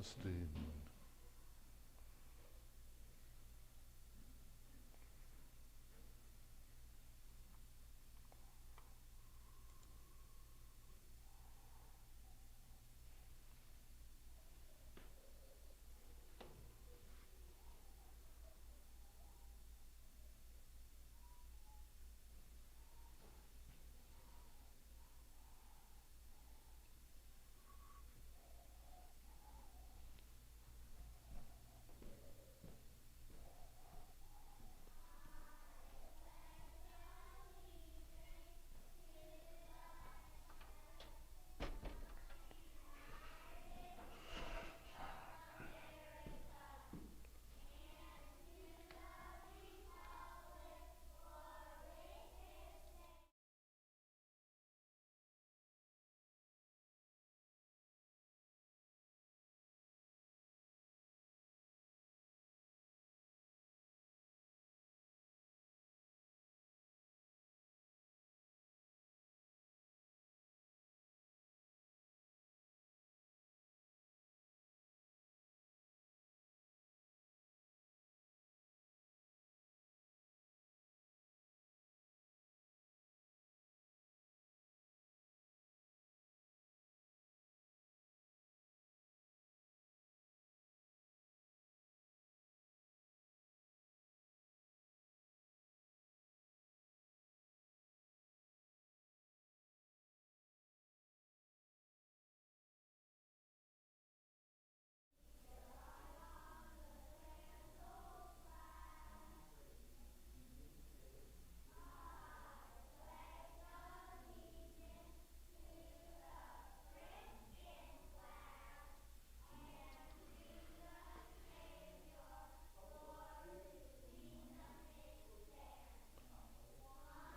Testing.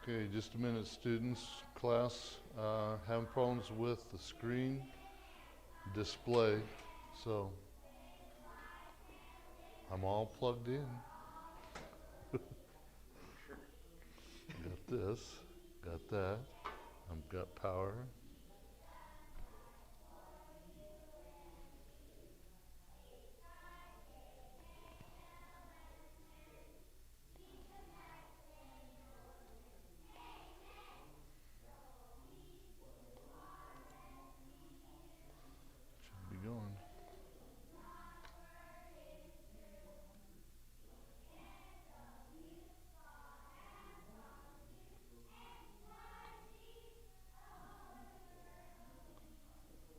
Okay, just a minute, students, class. Having problems with the screen display, so I'm all plugged in. Got this, got that. I've got power. Should be going.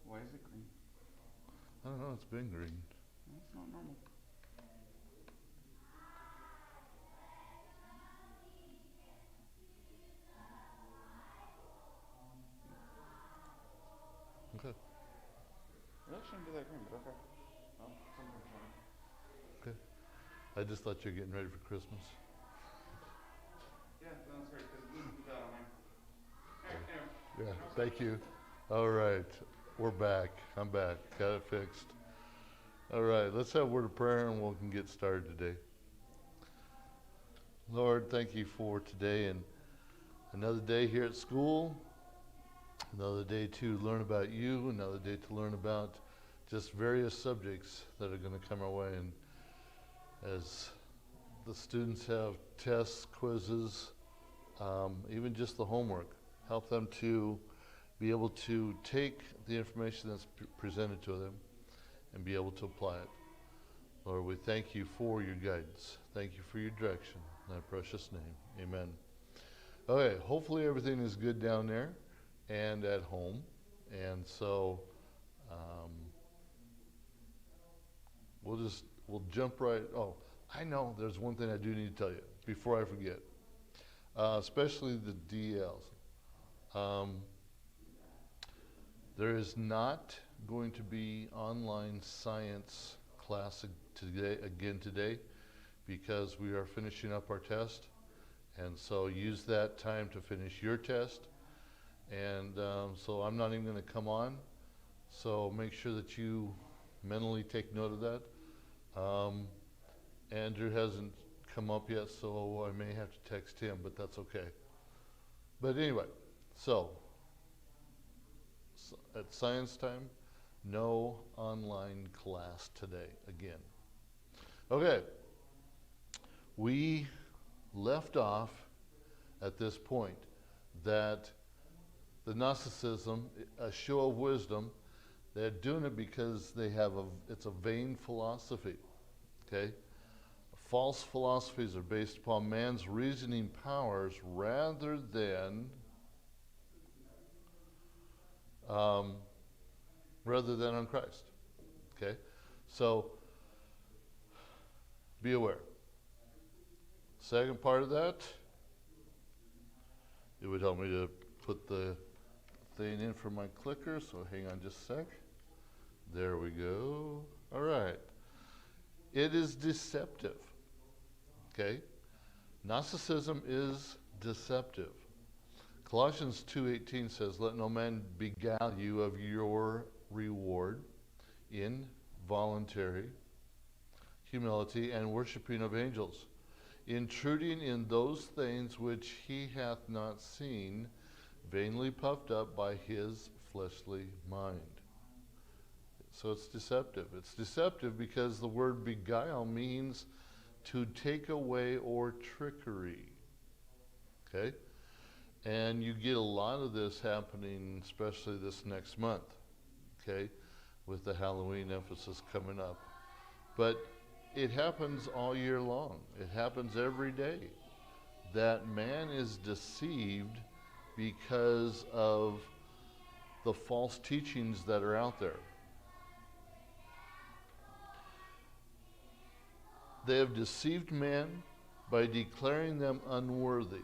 Why is it green? I don't know, it's been green. That's not normal. Okay, It really shouldn't be that green, but okay. Oh, something's wrong. okay. I just thought you were getting ready for Christmas. Yeah, no, that's great, because we got on mine. Anyway. Yeah, thank you. All right, we're back. I'm back. Got it fixed. All right, let's have a word of prayer and we can get started today. Lord, thank you for today and another day here at school, another day to learn about you, another day to learn about just various subjects that are going to come our way. And as the students have tests, quizzes, even just the homework, help them to be able to take the information that's presented to them and be able to apply it. Lord, we thank you for your guidance. Thank you for your direction. In thy precious name, amen. Okay, hopefully everything is good down there and at home. And so we'll jump right. Oh, I know there's one thing I do need to tell you before I forget, especially the DLs. There is not going to be online science class today because we are finishing up our test. And so use that time to finish your test. And so I'm not even going to come on. So make sure that you mentally take note of that. Andrew hasn't come up yet, so I may have to text him, but that's okay. But anyway, so at science time, No online class today again. Okay, we left off at this point that the Gnosticism, a show of wisdom, they're doing it because it's a vain philosophy, okay? False philosophies are based upon man's reasoning powers rather than on Christ, okay? So, be aware. Second part of that, it would help me to put the thing in for my clicker, so hang on just a sec. There we go. All right. It is deceptive. Okay? Gnosticism is deceptive. Colossians 2:18 says, "Let no man beguile you of your reward in voluntary humility and worshiping of angels, intruding in those things which he hath not seen, vainly puffed up by his fleshly mind." So it's deceptive. It's deceptive because the word beguile means to take away or trickery. Okay? And you get a lot of this happening, especially this next month. Okay? With the Halloween emphasis coming up. But it happens all year long. It happens every day. That man is deceived because of the false teachings that are out there. They have deceived men by declaring them unworthy.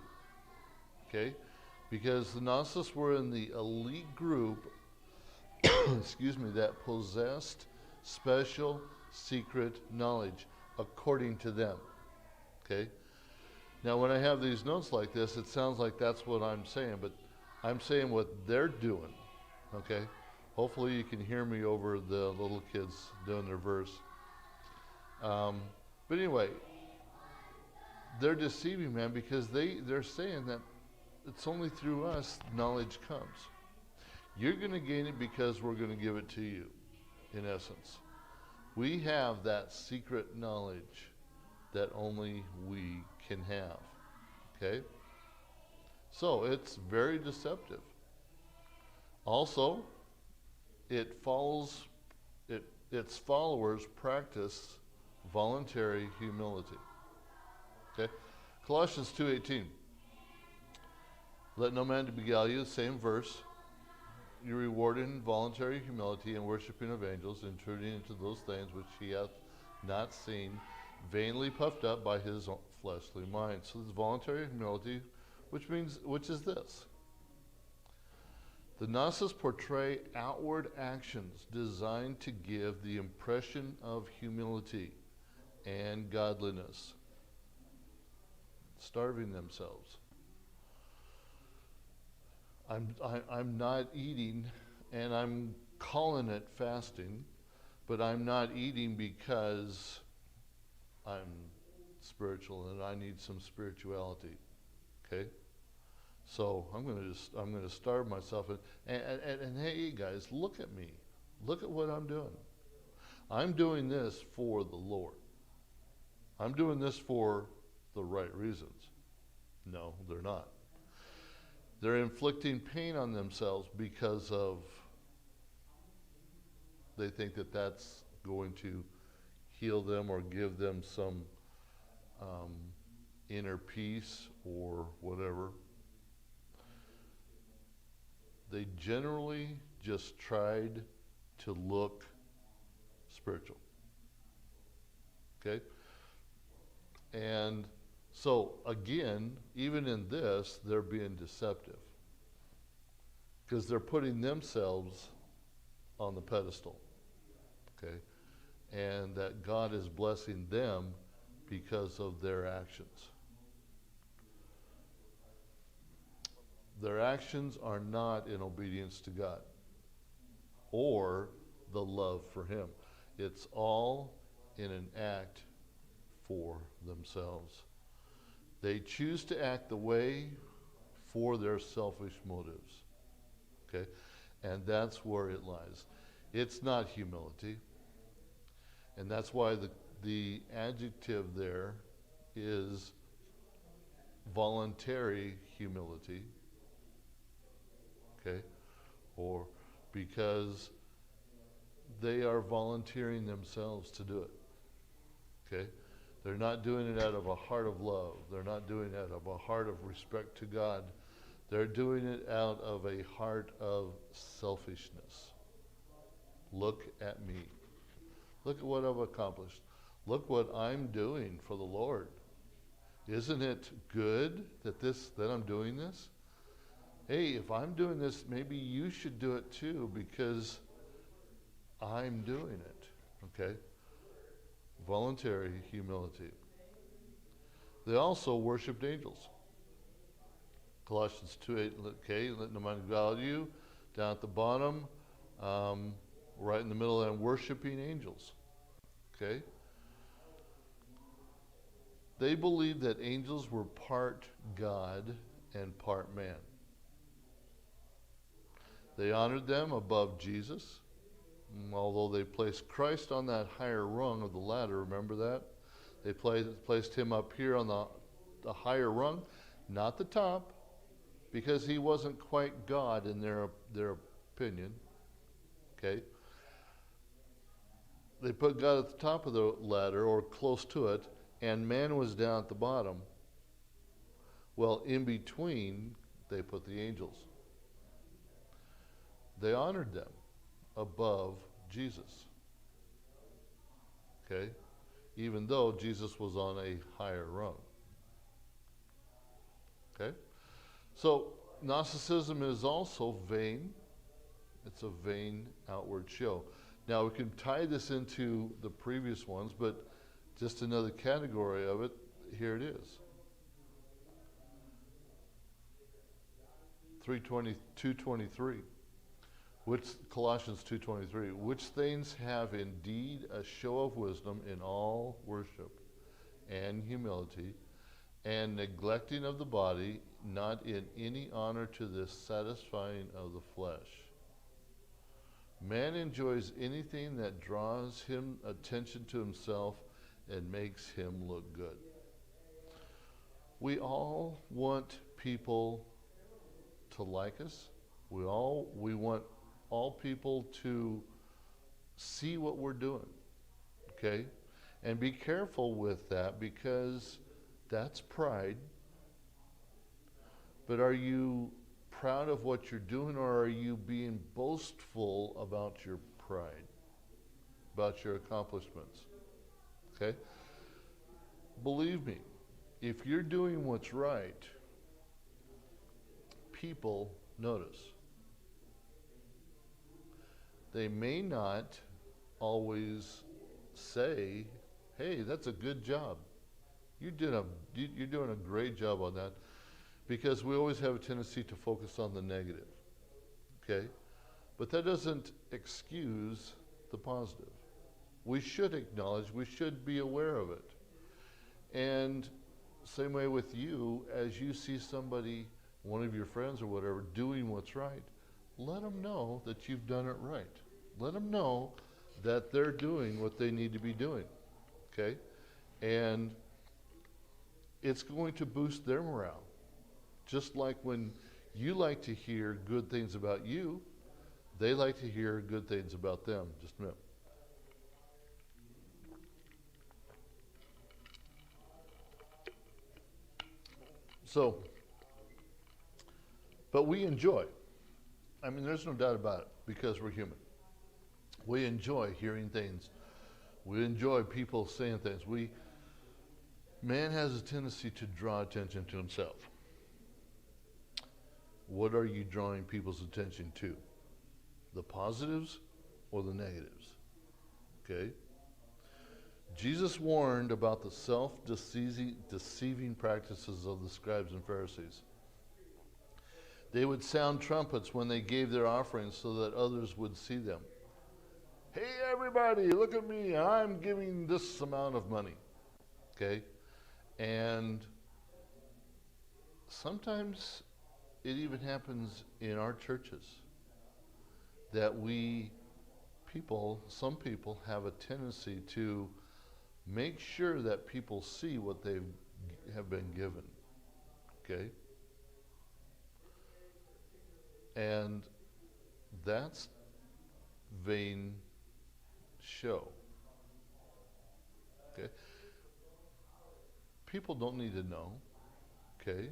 Okay? Because the Gnostics were in the elite group, excuse me, that possessed special secret knowledge according to them. Okay? Now, when I have these notes like this, it sounds like that's what I'm saying, but I'm saying what they're doing. Okay? Hopefully you can hear me over the little kids doing their verse. But anyway, they're deceiving man because they're saying that it's only through us knowledge comes. You're going to gain it because we're going to give it to you, in essence. We have that secret knowledge that only we can have. Okay? So it's very deceptive. Also, its followers practice voluntary humility. Okay? Colossians 2:18. "Let no man beguile you," same verse. "You reward in voluntary humility and worshiping of angels, intruding into those things which he hath not seen, vainly puffed up by his fleshly mind." So this voluntary humility, which is this. The Gnostics portray outward actions designed to give the impression of humility and godliness, starving themselves. I'm not eating, and I'm calling it fasting, but I'm not eating because I'm spiritual and I need some spirituality. Okay? So I'm going to starve myself, and hey guys, look at me. Look at what I'm doing. I'm doing this for the Lord. I'm doing this for the right reasons. No, they're not. They're inflicting pain on themselves because they think that that's going to heal them or give them some inner peace or whatever. They generally just tried to look spiritual. Okay? And so, again, even in this, they're being deceptive. Because they're putting themselves on the pedestal. Okay? And that God is blessing them because of their actions. Their actions are not in obedience to God or the love for Him. It's all in an act for themselves. They choose to act the way for their selfish motives. Okay? And that's where it lies. It's not humility. And that's why the adjective there is voluntary humility. Okay? Or because they are volunteering themselves to do it. Okay? They're not doing it out of a heart of love. They're not doing it out of a heart of respect to God. They're doing it out of a heart of selfishness. Look at me. Look at what I've accomplished. Look what I'm doing for the Lord. Isn't it good that I'm doing this? Hey, if I'm doing this, maybe you should do it too, because I'm doing it. Okay? Voluntary humility. They also worshipped angels. Colossians 2:8, okay, let no man value you. Down at the bottom, right in the middle of that, worshiping angels. Okay? They believed that angels were part God and part man. They honored them above Jesus. Although they placed Christ on that higher rung of the ladder, remember that? They placed him up here on the higher rung, not the top, because he wasn't quite God in their opinion. Okay? They put God at the top of the ladder, or close to it, and man was down at the bottom. Well, in between, they put the angels. They honored them above Jesus. Okay? Even though Jesus was on a higher rung. Okay? So, Gnosticism is also vain. It's a vain outward show. Now, we can tie this into the previous ones, but just another category of it, here it is. 2:23. Colossians 2:23, which things have indeed a show of wisdom in all worship and humility, and neglecting of the body, not in any honor to the satisfying of the flesh. Man enjoys anything that draws him attention to himself and makes him look good. We all want people to like us. We want all people to see what we're doing, okay? And be careful with that, because that's pride. But are you proud of what you're doing, or are you being boastful about your pride, about your accomplishments? Okay? Believe me, if you're doing what's right, people notice. They may not always say, hey, that's a good job. You're doing a great job on that, because we always have a tendency to focus on the negative. Okay? But that doesn't excuse the positive. We should acknowledge, we should be aware of it. And same way with you, as you see somebody, one of your friends or whatever, doing what's right, let them know that you've done it right. Let them know that they're doing what they need to be doing. Okay? And it's going to boost their morale. Just like when you like to hear good things about you, they like to hear good things about them. Just a minute. So, but we enjoy. I mean, there's no doubt about it, because we're human. We enjoy hearing things. We enjoy people saying things. Man has a tendency to draw attention to himself. What are you drawing people's attention to? The positives or the negatives? Okay? Jesus warned about the self-deceiving practices of the scribes and Pharisees. They would sound trumpets when they gave their offerings so that others would see them. Hey, everybody, look at me. I'm giving this amount of money. Okay? And sometimes it even happens in our churches that some people have a tendency to make sure that people see what they have been given. Okay? And that's vain show. Okay? People don't need to know, okay,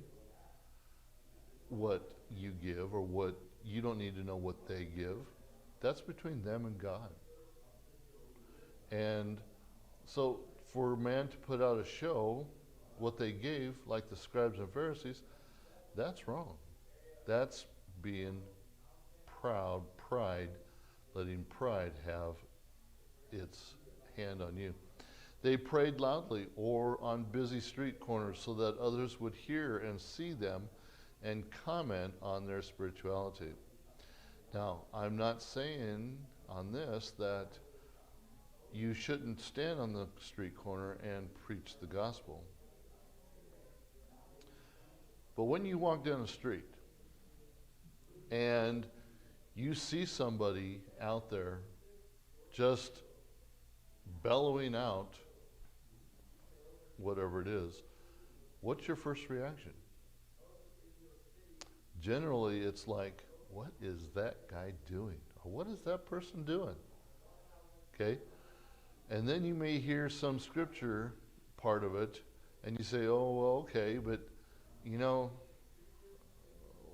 what you give, or what you don't need to know what they give. That's between them and God. And so for man to put out a show what they gave, like the scribes and Pharisees, that's wrong. That's being proud, pride, letting pride have its hand on you. They prayed loudly or on busy street corners so that others would hear and see them and comment on their spirituality. Now, I'm not saying on this that you shouldn't stand on the street corner and preach the gospel. But when you walk down the street and you see somebody out there just bellowing out whatever it is, what's your first reaction? Generally, it's like, what is that guy doing? Or what is that person doing? Okay? And then you may hear some scripture part of it, and you say, oh, well, okay, but, you know,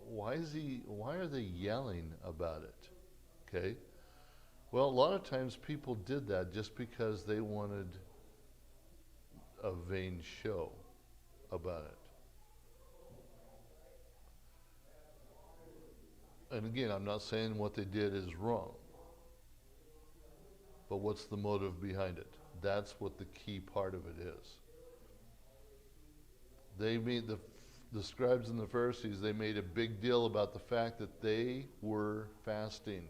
why are they yelling about it? Okay? Well, a lot of times people did that just because they wanted a vain show about it. And again, I'm not saying what they did is wrong. But what's the motive behind it? That's what the key part of it is. They made the scribes and the Pharisees, they made a big deal about the fact that they were fasting.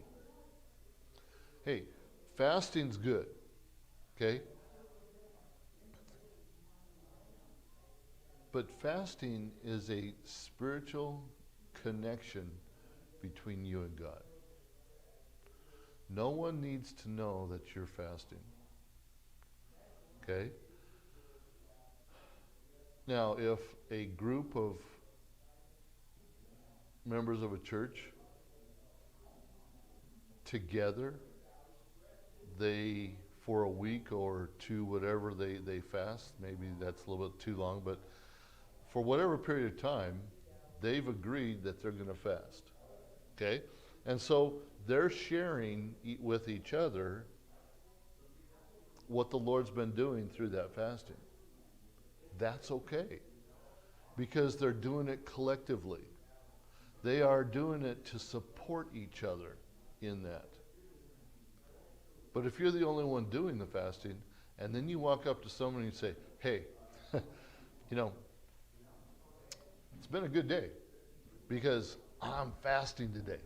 Hey, fasting's good, okay? But fasting is a spiritual connection between you and God. No one needs to know that you're fasting. Okay? Now, if a group of members of a church together, they, for a week or two, whatever they fast, maybe that's a little bit too long, but for whatever period of time, they've agreed that they're going to fast. Okay? And so they're sharing with each other what the Lord's been doing through that fasting. That's okay, because they're doing it collectively. They are doing it to support each other in that. But if you're the only one doing the fasting, and then you walk up to someone and you say, hey, you know, it's been a good day because I'm fasting today.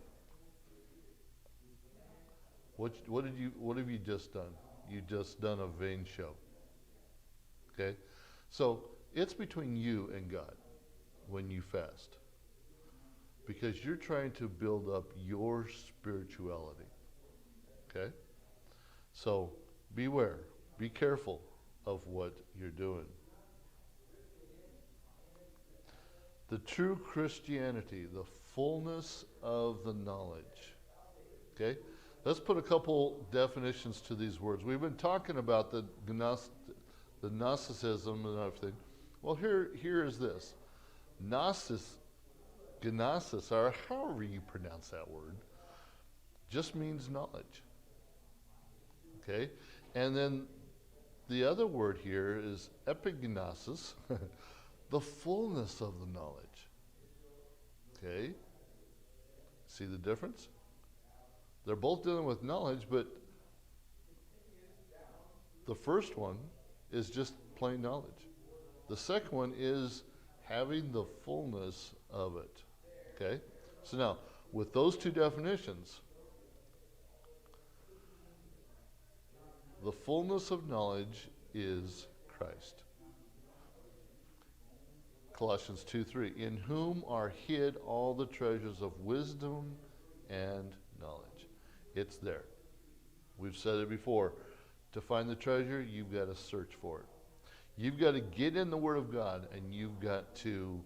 What have you just done? You just done a vain show. Okay? So it's between you and God when you fast, because you're trying to build up your spirituality. Okay? So beware. Be careful of what you're doing. The true Christianity, the fullness of the knowledge. Okay? Let's put a couple definitions to these words. We've been talking about the Gnosticism and everything. Well, here is this. Gnosis, or however you pronounce that word, just means knowledge. Okay? And then the other word here is epignosis, the fullness of the knowledge. Okay? See the difference? They're both dealing with knowledge, but the first one is just plain knowledge. The second one is having the fullness of it. Okay? So now, with those two definitions, the fullness of knowledge is Christ. Colossians 2:3, in whom are hid all the treasures of wisdom and knowledge. It's there. We've said it before. To find the treasure, you've got to search for it. You've got to get in the Word of God, and you've got to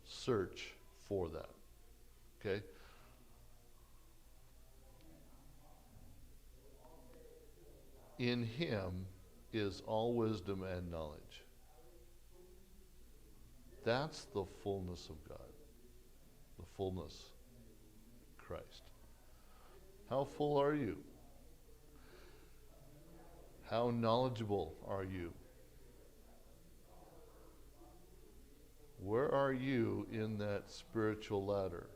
search for that. Okay? In Him is all wisdom and knowledge. That's the fullness of God. The fullness of Christ. How full are you? How knowledgeable are you? Where are you in that spiritual ladder?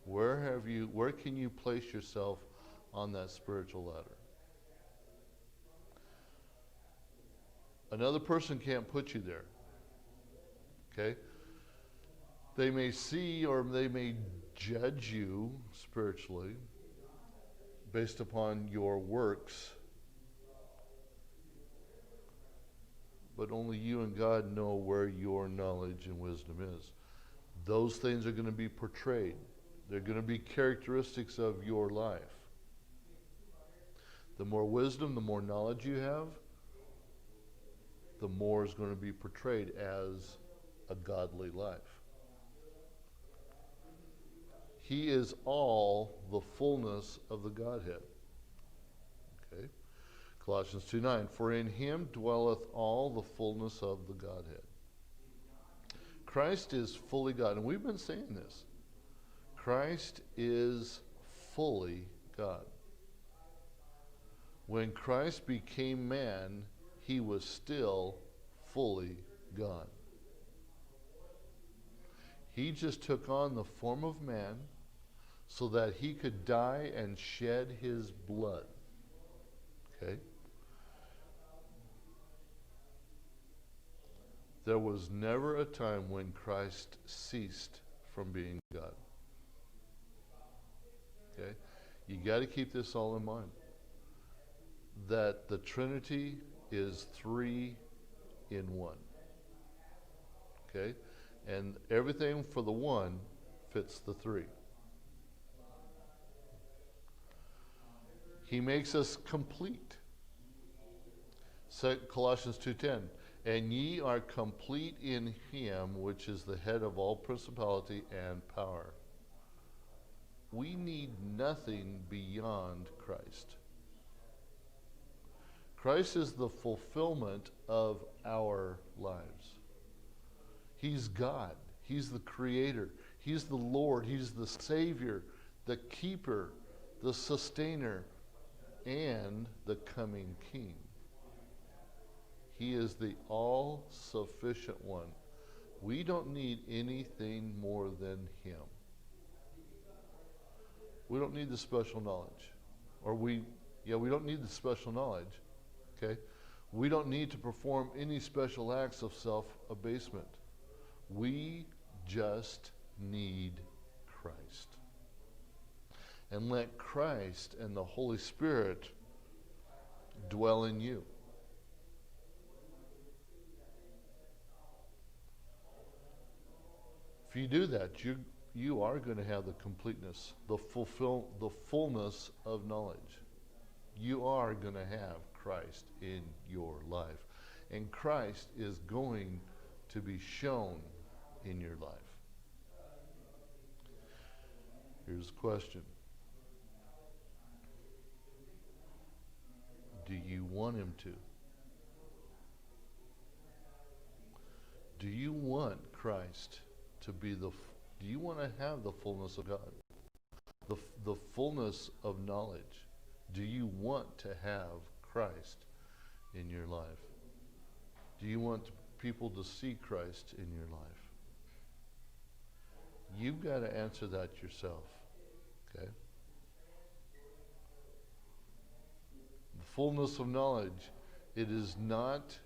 Where can you place yourself on that spiritual ladder? Another person can't put you there. Okay? They may see or they may judge you spiritually based upon your works, but only you and God know where your knowledge and wisdom is. Those things are going to be portrayed. They're going to be characteristics of your life. The more wisdom, the more knowledge you have, the more is going to be portrayed as a godly life. He is all the fullness of the Godhead. Okay? Colossians 2:9, for in him dwelleth all the fullness of the Godhead. Christ is fully God, and we've been saying this. Christ is fully God. When Christ became man, he was still fully God. He just took on the form of man so that he could die and shed his blood. Okay? There was never a time when Christ ceased from being God. Okay? You got to keep this all in mind. That the Trinity is 3 in 1. Okay? And everything for the one fits the 3. He makes us complete. Colossians 2:10, and ye are complete in him, which is the head of all principality and power. We need nothing beyond Christ. Christ is the fulfillment of our lives. He's God. He's the creator. He's the Lord. He's the Savior, the keeper, the sustainer, and the coming King. He is the all-sufficient one. We don't need anything more than him. We don't need the special knowledge. We don't need the special knowledge. Okay? We don't need to perform any special acts of self-abasement. We just need Christ. And let Christ and the Holy Spirit dwell in you. If you do that, you are going to have the completeness, the fullness of knowledge. You are going to have Christ in your life. And Christ is going to be shown in your life. Here's the question. Do you want him to? Do you want Christ to be do you want to have the fullness of God? The fullness of knowledge? Do you want to have Christ in your life? Do you want people to see Christ in your life? You've got to answer that yourself. Okay? The fullness of knowledge, it is not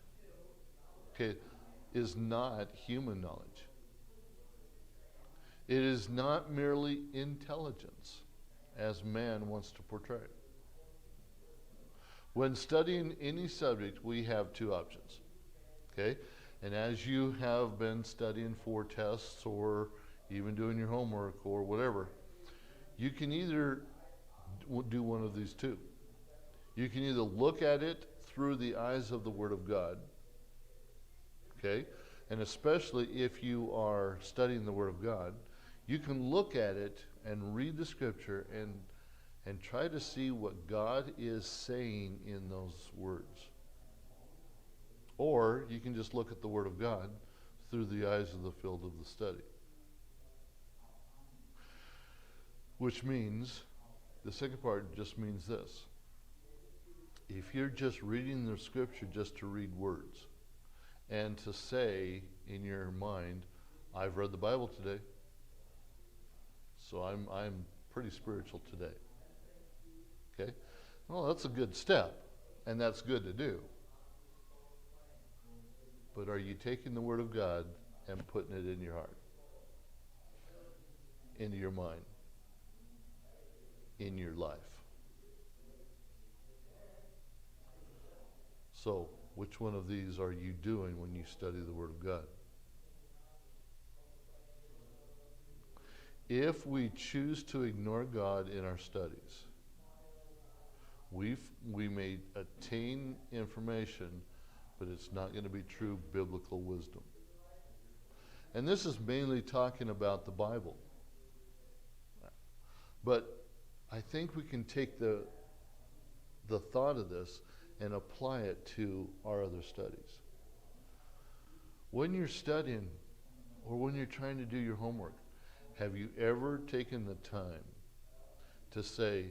human knowledge. It is not merely intelligence, as man wants to portray. When studying any subject, we have two options. Okay? And as you have been studying for tests or even doing your homework or whatever, you can either do one of these two. You can either look at it through the eyes of the Word of God, okay? And especially if you are studying the Word of God, you can look at it and read the Scripture and try to see what God is saying in those words. Or you can just look at the Word of God through the eyes of the field of the study. Which means, the second part just means this. If you're just reading the Scripture just to read words and to say in your mind, I've read the Bible today, so I'm pretty spiritual today. Okay? Well, that's a good step, and that's good to do. But are you taking the Word of God and putting it in your heart, into your mind, in your life? So, which one of these are you doing when you study the Word of God? If we choose to ignore God in our studies, we may attain information, but it's not going to be true biblical wisdom. And this is mainly talking about the Bible. But I think we can take the thought of this and apply it to our other studies. When you're studying or when you're trying to do your homework, have you ever taken the time to say,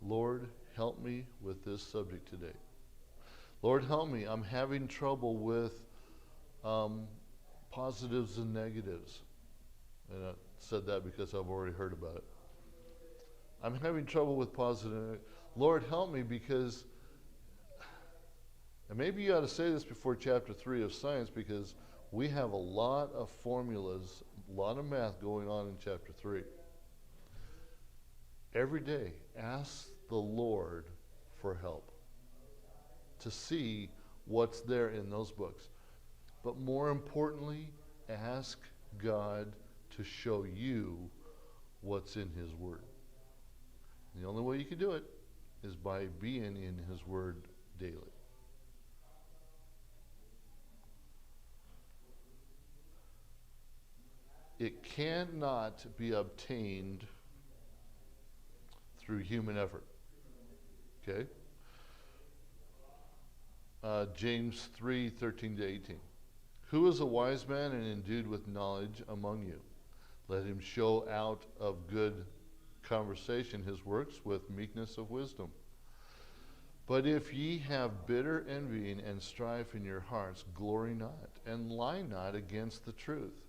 Lord, help me with this subject today? Lord, help me. I'm having trouble with positives and negatives. And I said that because I've already heard about it. I'm having trouble with positive. Lord, help me because, and maybe you ought to say this before chapter 3 of science, because we have a lot of formulas, a lot of math going on in chapter 3. Every day, ask the Lord for help to see what's there in those books. But more importantly, ask God to show you what's in His Word. And the only way you can do it is by being in His Word daily. It cannot be obtained through human effort. Okay? James 3:13-18. Who is a wise man and endued with knowledge among you? Let him show out of good conversation his works with meekness of wisdom. But if ye have bitter envying and strife in your hearts, glory not, and lie not against the truth.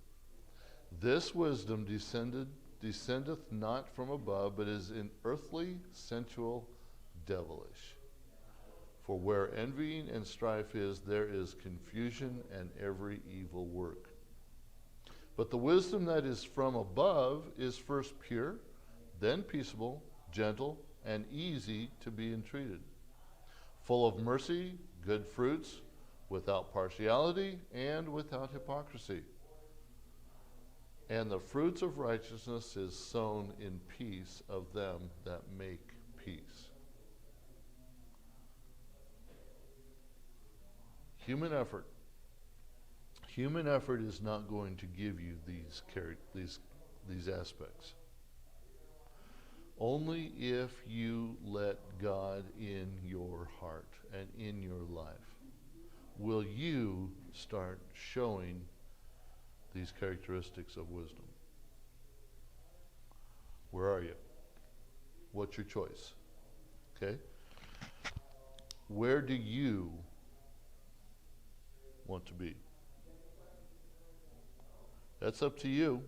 This wisdom descendeth not from above, but is in earthly, sensual, devilish. For where envying and strife is, there is confusion and every evil work. But the wisdom that is from above is first pure, then peaceable, gentle, and easy to be entreated, full of mercy, good fruits, without partiality, and without hypocrisy. And the fruits of righteousness is sown in peace of them that make peace. Human effort. Human effort is not going to give you these aspects. Only if you let God in your heart and in your life will you start showing these characteristics of wisdom. Where are you? What's your choice? Okay? Where do you want to be? That's up to you.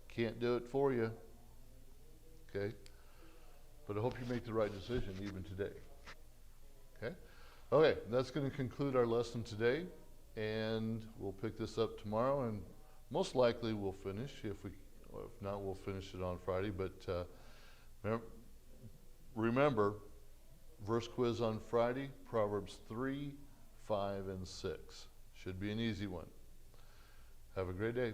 Can't do it for you. Okay? But I hope you make the right decision even today. Okay? Okay, that's going to conclude our lesson today. And we'll pick this up tomorrow, and most likely we'll finish. If not, we'll finish it on Friday. But remember, verse quiz on Friday, Proverbs 3, 5, and 6. Should be an easy one. Have a great day.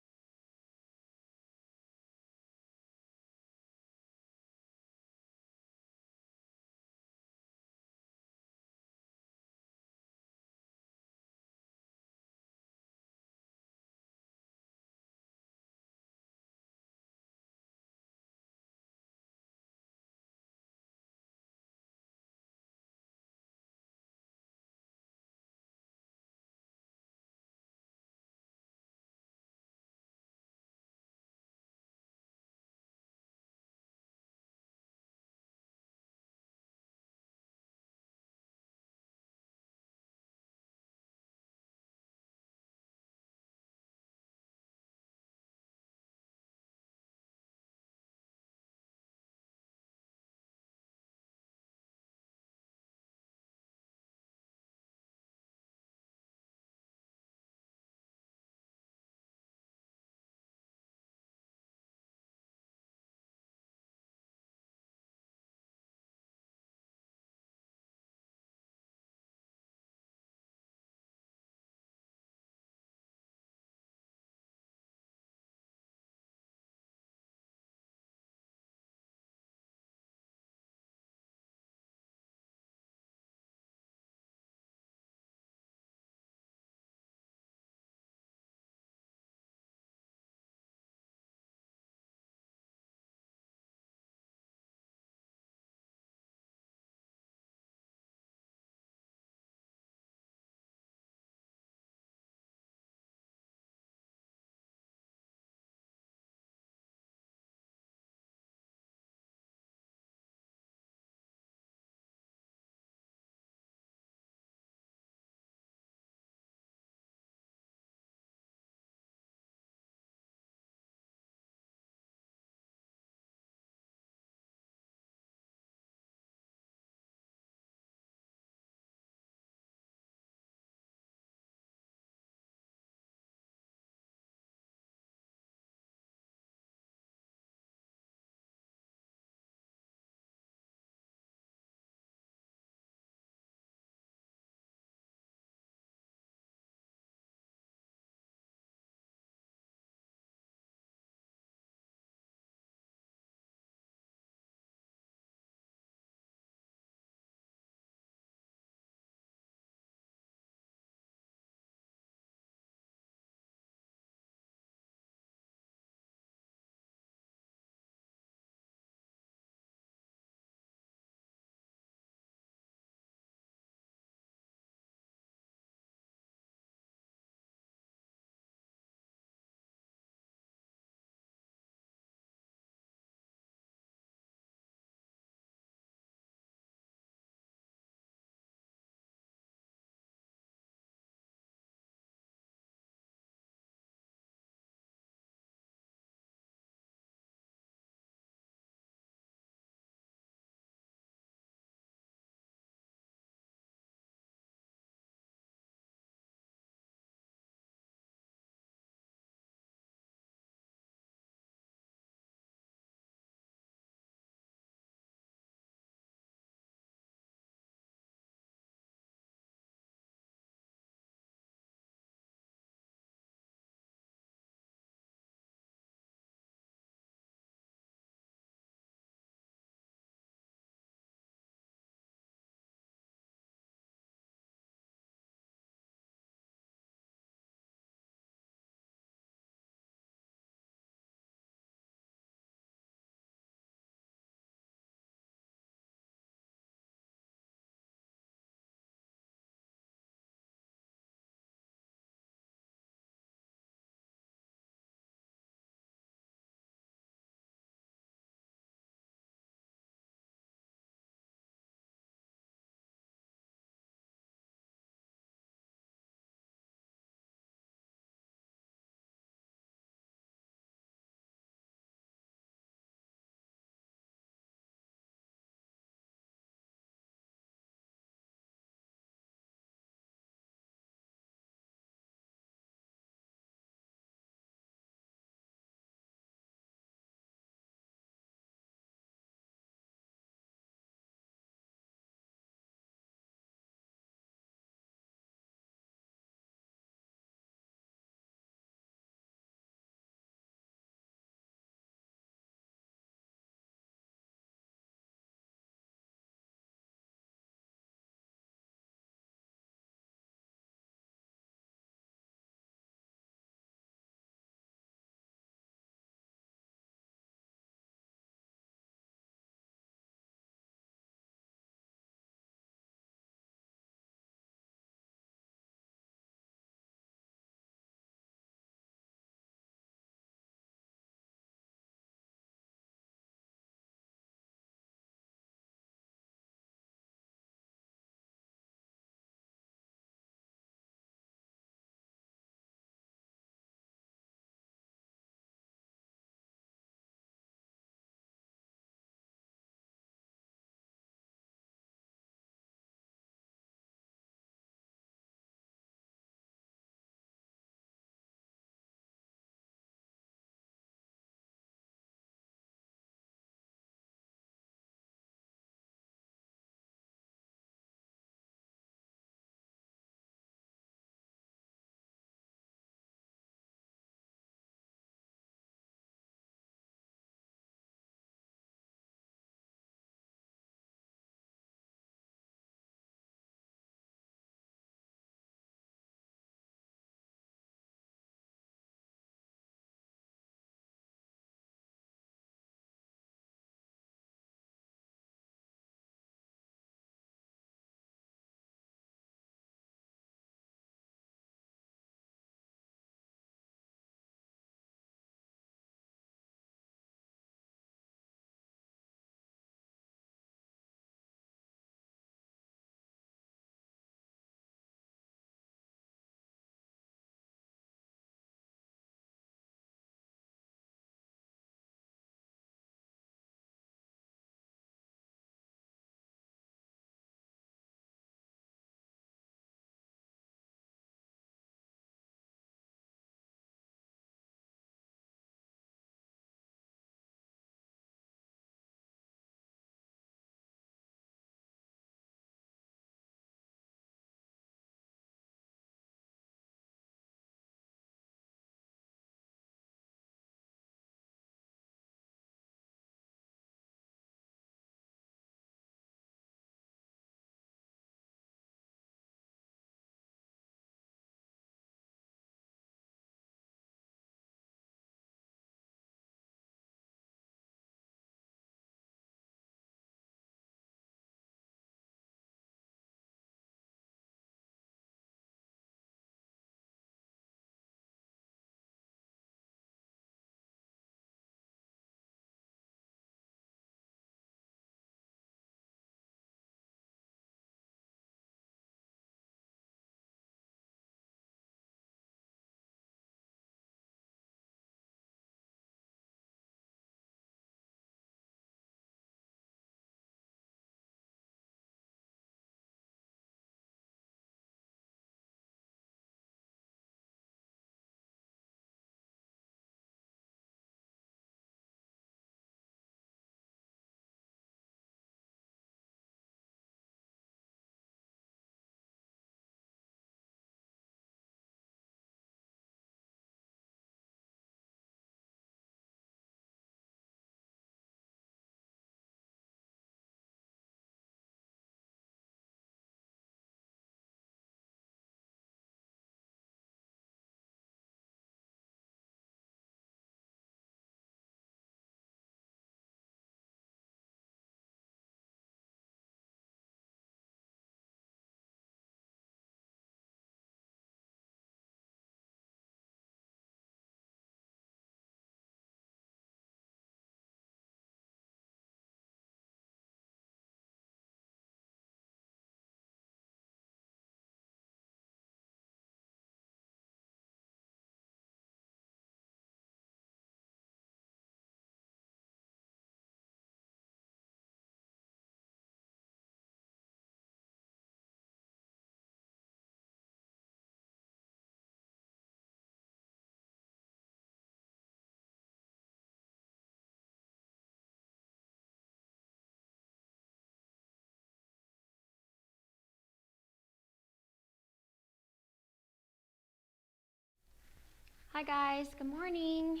Hi guys, good morning.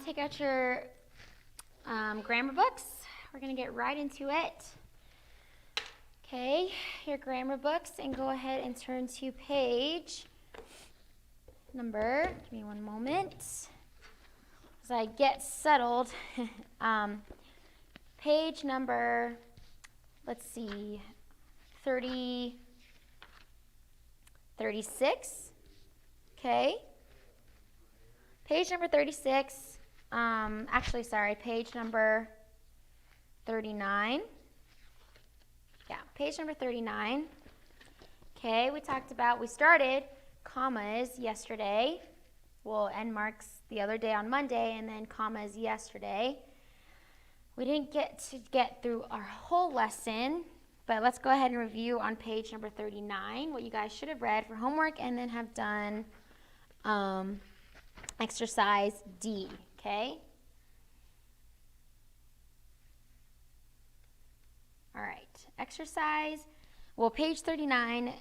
Take out your grammar books. We're gonna get right into it. Okay, your grammar books, and go ahead and turn to page number, give me one moment as I get settled. Page number, let's see, 36. Okay. Page number 36. Page number 39. Yeah, page number 39. Okay, we started commas yesterday. Well, end marks the other day on Monday, and then commas yesterday. We didn't get through our whole lesson, but let's go ahead and review on page number 39 what you guys should have read for homework and then have done exercise D, okay? All right, page 39,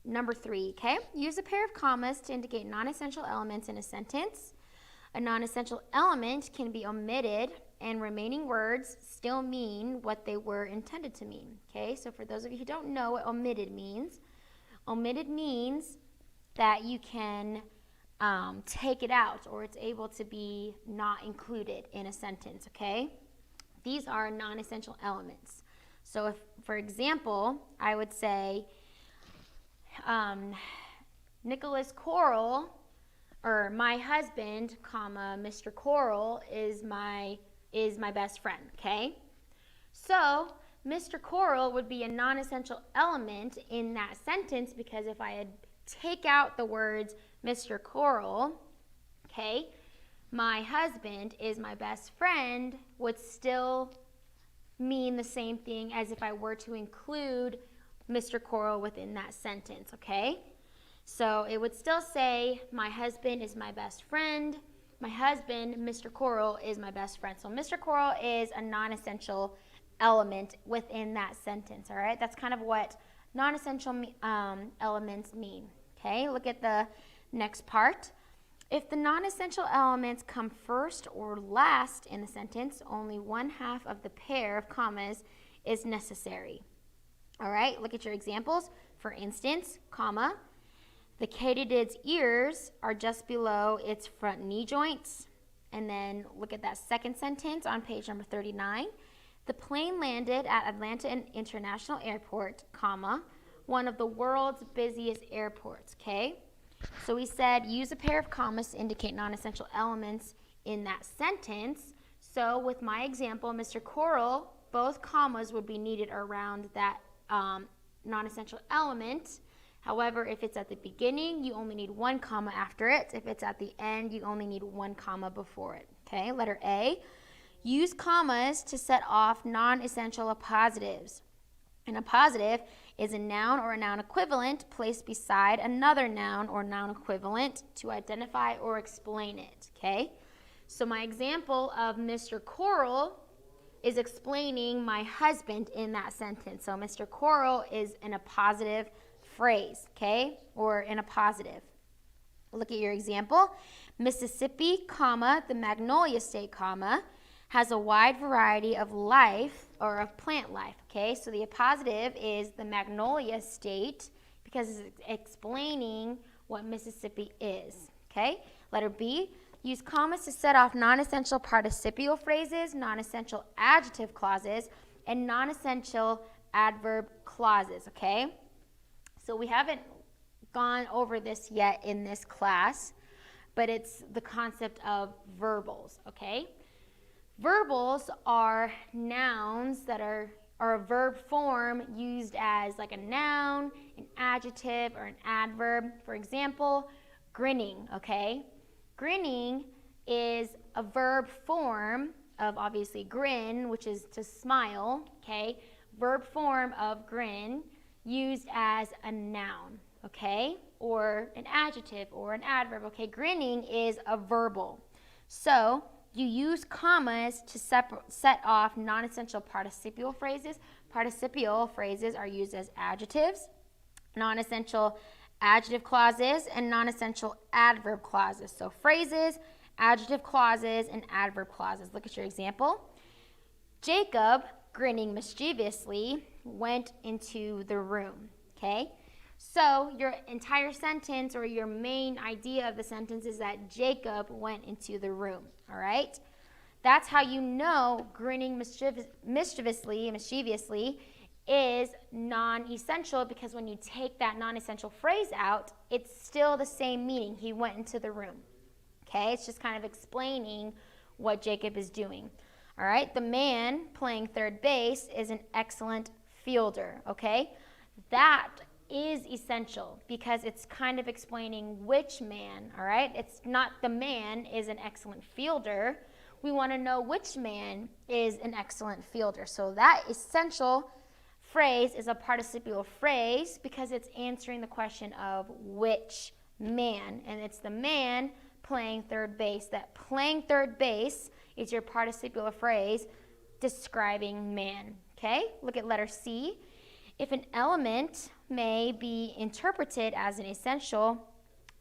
number 3, okay? Use a pair of commas to indicate non-essential elements in a sentence. A non-essential element can be omitted and remaining words still mean what they were intended to mean, okay? So for those of you who don't know what omitted means that you can take it out, or it's able to be not included in a sentence, okay? These are non-essential elements. So if, for example, I would say, Nicholas Coral, or my husband, comma, Mr. Coral is my best friend, okay? So Mr. Coral would be a non-essential element in that sentence, because if I had take out the words Mr. Coral, okay, my husband is my best friend would still mean the same thing as if I were to include Mr. Coral within that sentence, okay? So it would still say my husband is my best friend. My husband, Mr. Coral, is my best friend. So Mr. Coral is a non-essential element within that sentence, all right? That's kind of what non-essential elements mean, okay? Look at the next part. If the non-essential elements come first or last in the sentence, only one half of the pair of commas is necessary. All right, look at your examples. For instance, comma, the katydid's ears are just below its front knee joints. And then look at that second sentence on page number 39. The plane landed at Atlanta International Airport, comma, one of the world's busiest airports, okay? So we said use a pair of commas to indicate non-essential elements in that sentence. So with my example, Mr. Coral, both commas would be needed around that non-essential element. However, if it's at the beginning, you only need one comma after it. If it's at the end, you only need one comma before it. Okay, letter A. Use commas to set off non-essential appositives. And a positive is a noun or a noun equivalent placed beside another noun or noun equivalent to identify or explain it, okay? So my example of Mr. Coral is explaining my husband in that sentence. So Mr. Coral is in a positive phrase, okay? Or in a positive. Look at your example. Mississippi, comma, the Magnolia State, comma, has a wide variety of life, or of plant life, okay? So the appositive is the Magnolia State because it's explaining what Mississippi is, okay? Letter B, use commas to set off non-essential participial phrases, non-essential adjective clauses, and non-essential adverb clauses, okay? So we haven't gone over this yet in this class, but it's the concept of verbals, okay? Verbals are nouns that are a verb form used as like a noun, an adjective, or an adverb. For example, grinning, okay? Grinning is a verb form of obviously grin, which is to smile, okay? Verb form of grin used as a noun, okay? Or an adjective or an adverb, okay? Grinning is a verbal. So you use commas to set off non-essential participial phrases. Participial phrases are used as adjectives. Non-essential adjective clauses and non-essential adverb clauses. So phrases, adjective clauses, and adverb clauses. Look at your example. Jacob, grinning mischievously, went into the room. Okay? So your entire sentence, or your main idea of the sentence, is that Jacob went into the room. All right? That's how you know grinning mischievously is non-essential, because when you take that non-essential phrase out, it's still the same meaning. He went into the room. Okay? It's just kind of explaining what Jacob is doing. All right? The man playing third base is an excellent fielder. Okay? That is essential, because it's kind of explaining which man. All right? It's not the man is an excellent fielder. We want to know which man is an excellent fielder. So that essential phrase is a participial phrase, because it's answering the question of which man, and it's the man playing third base. That playing third base is your participial phrase describing man. Okay? Look at letter C. If an element may be interpreted as an essential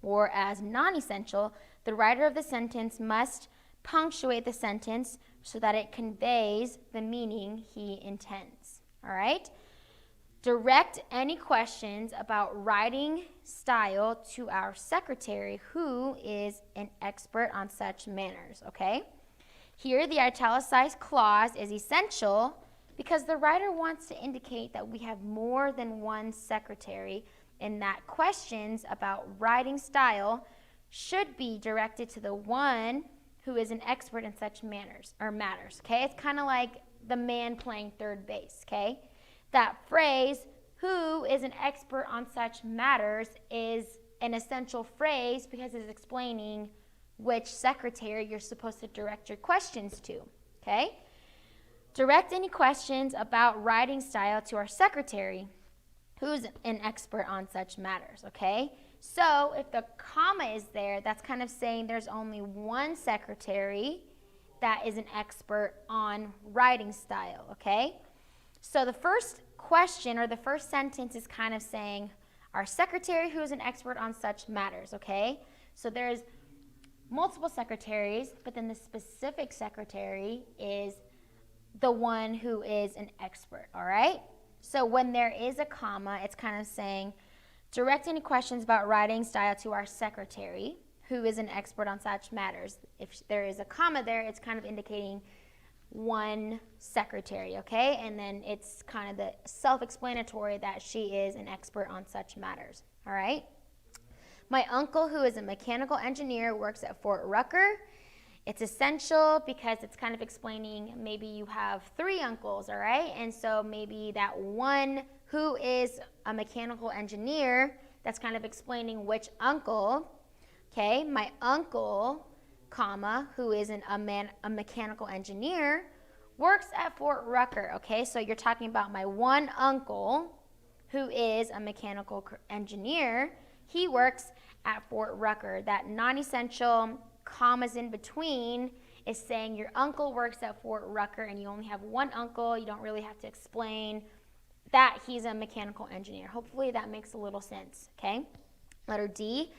or as non-essential, the writer of the sentence must punctuate the sentence so that it conveys the meaning he intends. All right? Direct any questions about writing style to our secretary, who is an expert on such matters. Okay? Here, the italicized clause is essential because the writer wants to indicate that we have more than one secretary, and that questions about writing style should be directed to the one who is an expert in such matters. Okay? It's kind of like the man playing third base. Okay? That phrase, who is an expert on such matters, is an essential phrase because it's explaining which secretary you're supposed to direct your questions to. Okay? Direct any questions about writing style to our secretary, who's an expert on such matters. Okay? So if the comma is there, that's kind of saying there's only one secretary that is an expert on writing style. Okay? So the first question, or the first sentence, is kind of saying our secretary who is an expert on such matters. Okay? So there's multiple secretaries, but then the specific secretary is the one who is an expert. All right? So when there is a comma, it's kind of saying direct any questions about writing style to our secretary, who is an expert on such matters. If there is a comma there, it's kind of indicating one secretary, okay? And then it's kind of the self-explanatory that she is an expert on such matters, all right? My uncle, who is a mechanical engineer, works at Fort Rucker. It's essential because it's kind of explaining maybe you have 3 uncles, all right? And so maybe that one who is a mechanical engineer, that's kind of explaining which uncle, okay? My uncle, comma, who is a mechanical engineer, works at Fort Rucker, okay? So you're talking about my one uncle who is a mechanical engineer. He works at Fort Rucker. That non-essential commas in between is saying your uncle works at Fort Rucker, and you only have one uncle. You don't really have to explain that he's a mechanical engineer. Hopefully that makes a little sense, okay? Letter D,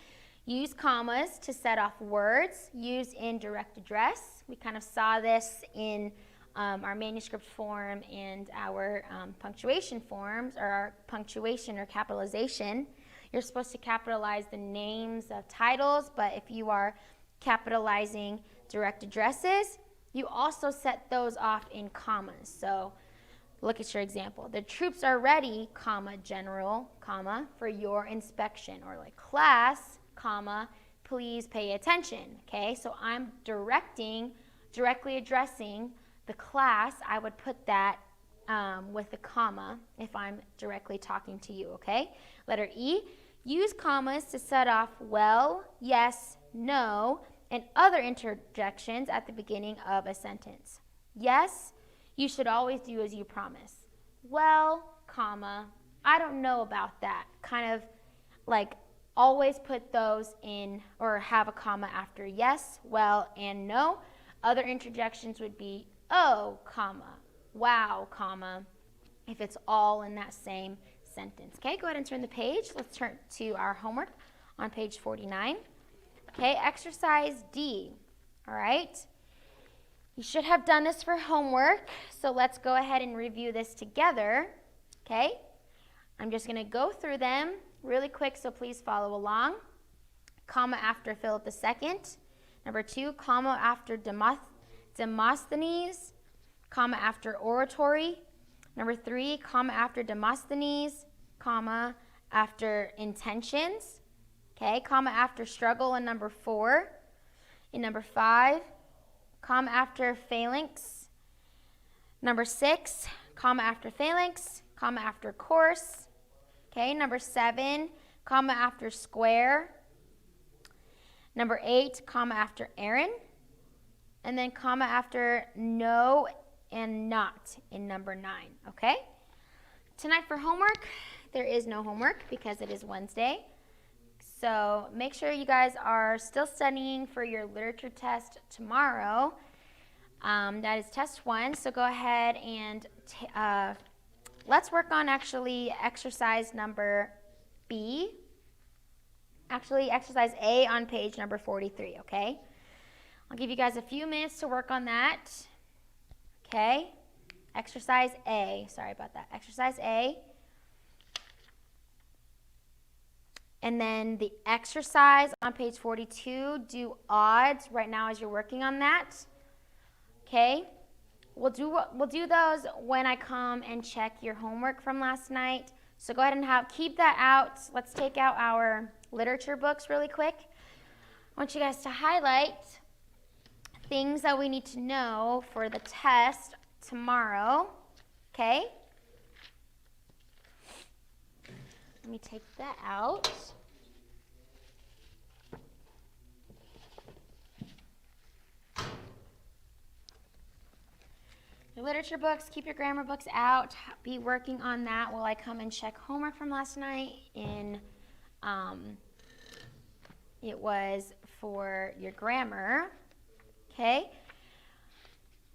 use commas to set off words used in direct address. We kind of saw this in our manuscript form and our punctuation forms, or our punctuation or capitalization. You're supposed to capitalize the names of titles, but if you are capitalizing direct addresses, you also set those off in commas. So look at your example. The troops are ready, comma, general, comma, for your inspection. Or like class, comma, please pay attention. Okay, so I'm directly addressing the class. I would put that with a comma if I'm directly talking to you, okay? Letter E, use commas to set off well, yes, no, and other interjections at the beginning of a sentence. Yes, you should always do as you promise. Well, comma, I don't know about that. Kind of like always put those in, or have a comma after yes, well, and no. Other interjections would be oh, comma, wow, comma, if it's all in that same sentence. Okay, go ahead and turn the page. Let's turn to our homework on page 49. Okay, exercise D. All right. You should have done this for homework, so let's go ahead and review this together. Okay, I'm just going to go through them really quick, so please follow along. Comma after Philip II. Number 2, comma after Demosthenes, comma after oratory. Number 3, comma after Demosthenes, comma after intentions. Okay, comma after struggle in number 4. In number 5, comma after phalanx. Number 6, comma after phalanx, comma after course. Okay, number 7, comma after square. Number 8, comma after Aaron. And then comma after no and not in number 9, okay? Tonight for homework, there is no homework because it is Wednesday. So make sure you guys are still studying for your literature test tomorrow. That is test 1, so go ahead and let's work on actually exercise number B. Actually, exercise A on page number 43, okay? I'll give you guys a few minutes to work on that. Okay? Exercise A. Sorry about that. Exercise A. And then the exercise on page 42, do odds right now as you're working on that. Okay? We'll do those when I come and check your homework from last night. So go ahead and keep that out. Let's take out our literature books really quick. I want you guys to highlight things that we need to know for the test tomorrow. Okay? Let me take that out. Your literature books, keep your grammar books out. Be working on that while I come and check homework from last night. It was for your grammar. Okay?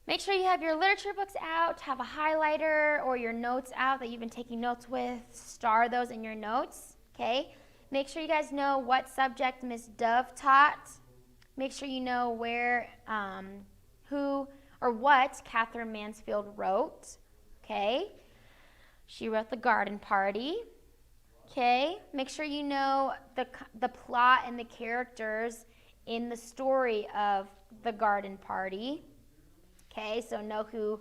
Make sure you have your literature books out, have a highlighter or your notes out that you've been taking notes with. Star those in your notes. Okay? Make sure you guys know what subject Miss Dove taught. Make sure you know where, who, or what Catherine Mansfield wrote. Okay? She wrote The Garden Party. Okay? Make sure you know the plot and the characters in the story of The Garden Party. Okay? So know who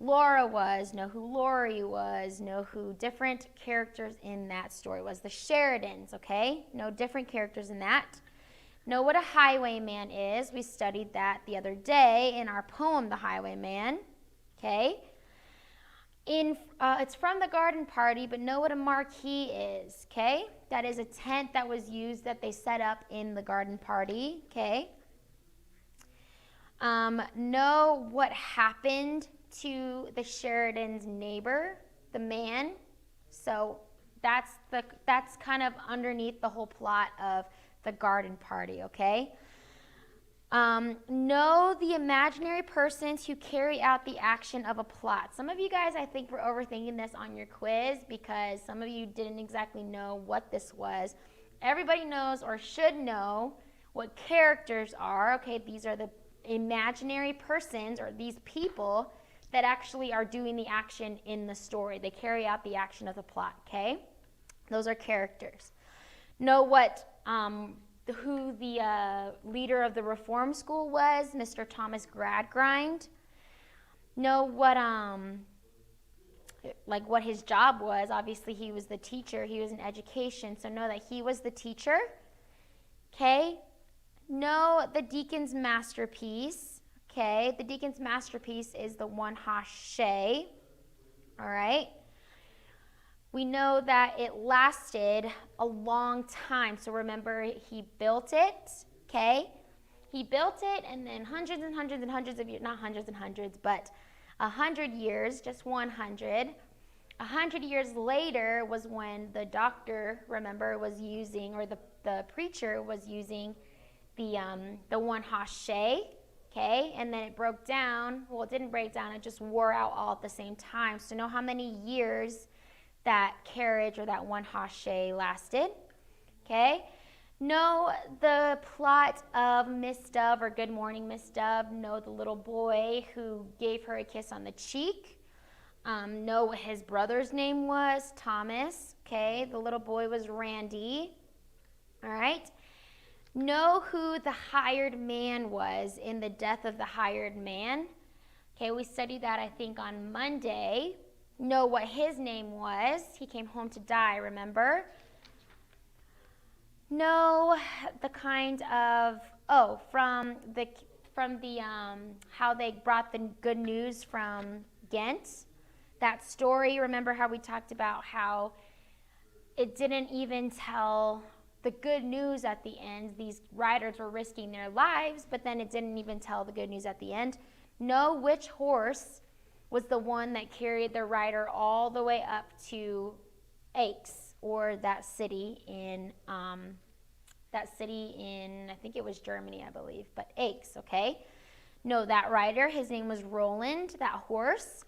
Laura was, know who Laurie was, know who different characters in that story was. The Sheridans, okay? Know different characters in that. Know what a highwayman is. We studied that the other day in our poem, The Highwayman. Okay? It's from The Garden Party, but know what a marquee is. Okay? That is a tent that was used that they set up in the garden party. Okay? Know what happened to the Sheridan's neighbor, the man. So that's kind of underneath the whole plot of The Garden Party, okay? Know the imaginary persons who carry out the action of a plot. Some of you guys, I think, were overthinking this on your quiz because some of you didn't exactly know what this was. Everybody knows or should know what characters are, okay? These are the imaginary persons or these people that actually are doing the action in the story. They carry out the action of the plot, okay? Those are characters. Know what who the leader of the reform school was, Mr. Thomas Gradgrind. Know what what his job was. Obviously, he was the teacher. He was in education, so know that he was the teacher. Okay? Know the deacon's masterpiece. Okay? The deacon's masterpiece is the one Hashay. All right? We know that it lasted a long time. So remember, he built it, okay? He built it, and then hundreds and hundreds and hundreds of years, not hundreds and hundreds, but 100 years, just 100. 100 years later was when the doctor, remember, was using, or the preacher was using the one Hashay, okay? And then it broke down. Well, it didn't break down. It just wore out all at the same time. So know how many years that carriage or that one hoshe lasted. Okay? Know the plot of Miss Dove or Good Morning Miss Dove. Know the little boy who gave her a kiss on the cheek. Know what his brother's name was, Thomas. Okay? The little boy was Randy. All right? Know who the hired man was in the death of the hired man. Okay, we studied that, I think, on Monday. Know what his name was. He came home to die, remember? Know the kind of, from the how they brought the good news from Ghent. That story, remember how we talked about how it didn't even tell the good news at the end. These riders were risking their lives, but then it didn't even tell the good news at the end. Know which horse was the one that carried the rider all the way up to Aix, or that city in, I think it was Germany, I believe, but Aix, okay? Know that rider, his name was Roland, that horse.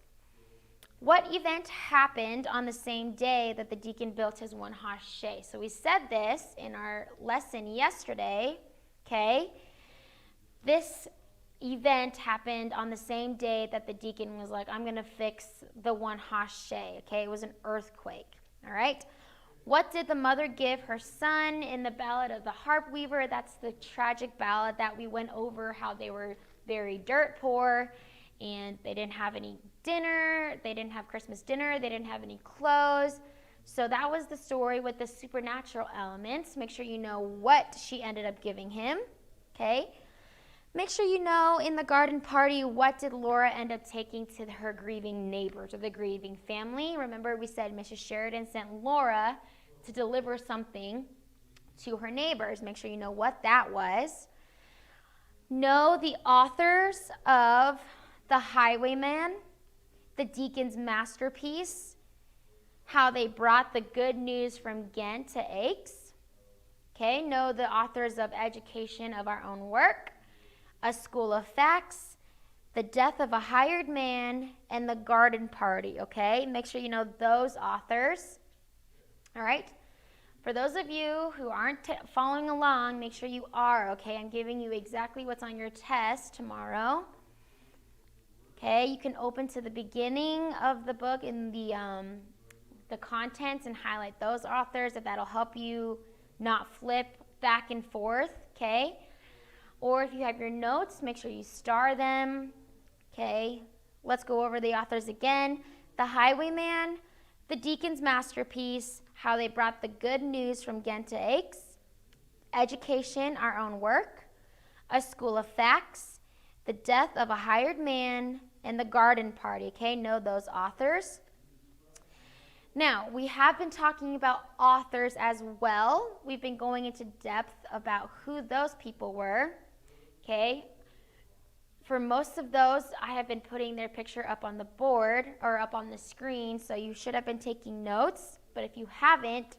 What event happened on the same day that the deacon built his one hoshe? So we said this in our lesson yesterday, okay? This event happened on the same day that the deacon was like, I'm going to fix the one hoshe, okay? It was an earthquake, all right? What did the mother give her son in the Ballad of the Harp Weaver? That's the tragic ballad that we went over, how they were very dirt poor and they didn't have any dinner, they didn't have Christmas dinner, they didn't have any clothes. So that was the story with the supernatural elements. Make sure you know what she ended up giving him, okay? Make sure you know in the garden party, what did Laura end up taking to her grieving neighbors or the grieving family? Remember we said Mrs. Sheridan sent Laura to deliver something to her neighbors. Make sure you know what that was. Know the authors of The Highwayman, the deacon's masterpiece, how they brought the good news from Ghent to Aix. Okay, know the authors of Education of Our Own Work, A School of Facts, The Death of a Hired Man, and The Garden Party, okay? Make sure you know those authors, all right? For those of you who aren't following along, make sure you are, okay? I'm giving you exactly what's on your test tomorrow. Okay, you can open to the beginning of the book in the contents and highlight those authors, if that'll help you not flip back and forth, okay? Or if you have your notes, make sure you star them, okay? Let's go over the authors again. The Highwayman, The Deacon's Masterpiece, How They Brought the Good News from Ghent to Aix, Education, Our Own Work, A School of Facts, The Death of a Hired Man, and The Garden Party, okay? Know those authors. Now, we have been talking about authors as well. We've been going into depth about who those people were, okay? For most of those, I have been putting their picture up on the board or up on the screen, so you should have been taking notes. But if you haven't,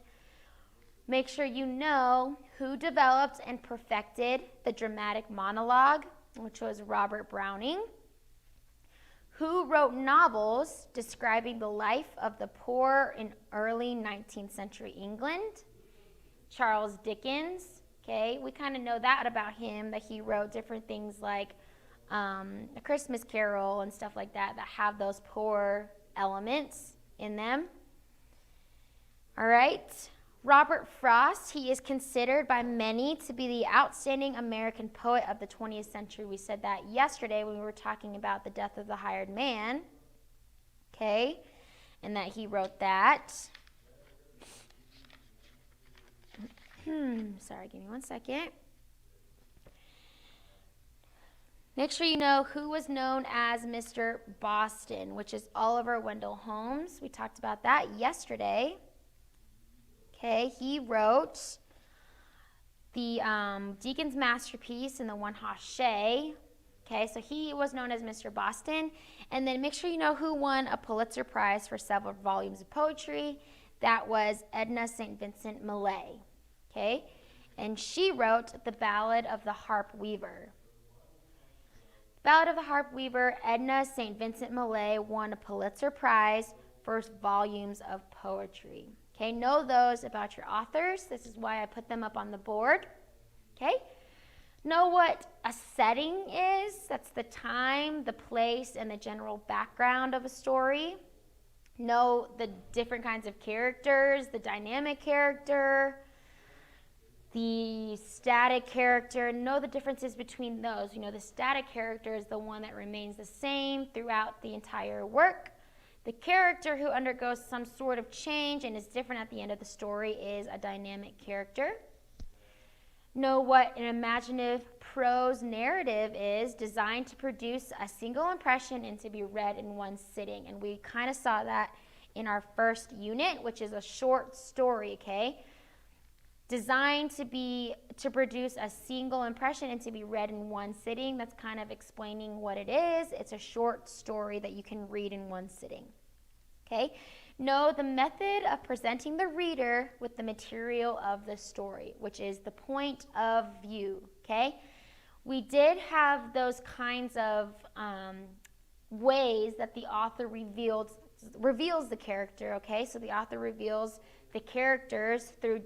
make sure you know who developed and perfected the dramatic monologue, which was Robert Browning. Who wrote novels describing the life of the poor in early 19th century England? Charles Dickens, okay? We kind of know that about him, that he wrote different things like A Christmas Carol and stuff like that have those poor elements in them. All right. Robert Frost, he is considered by many to be the outstanding American poet of the 20th century. We said that yesterday when we were talking about The Death of the Hired Man, okay, and that he wrote that. Sorry, give me 1 second. Make sure you know who was known as Mr. Boston, which is Oliver Wendell Holmes. We talked about that yesterday. Okay, he wrote the Deacon's Masterpiece and the One Hoshe. Okay, so he was known as Mr. Boston. And then make sure you know who won a Pulitzer Prize for several volumes of poetry. That was Edna St. Vincent Millay. Okay, and she wrote the Ballad of the Harp Weaver. Ballad of the Harp Weaver, Edna St. Vincent Millay won a Pulitzer Prize for volumes of poetry. poetry. Okay, know those about your authors. This is why I put them up on the board. Okay, know what a setting is. That's the time, the place, and the general background of a story. Know the different kinds of characters, the dynamic character, the static character. Know the differences between those. The static character is the one that remains the same throughout the entire work. The character who undergoes some sort of change and is different at the end of the story is a dynamic character. Know what an imaginative prose narrative is, designed to produce a single impression and to be read in one sitting. And we kind of saw that in our first unit, which is a short story, okay? Designed to produce a single impression and to be read in one sitting. That's kind of explaining what it is. It's a short story that you can read in one sitting. Okay? Know the method of presenting the reader with the material of the story, which is the point of view. Okay? We did have those kinds of ways that the author reveals the character. Okay? So the author reveals the characters through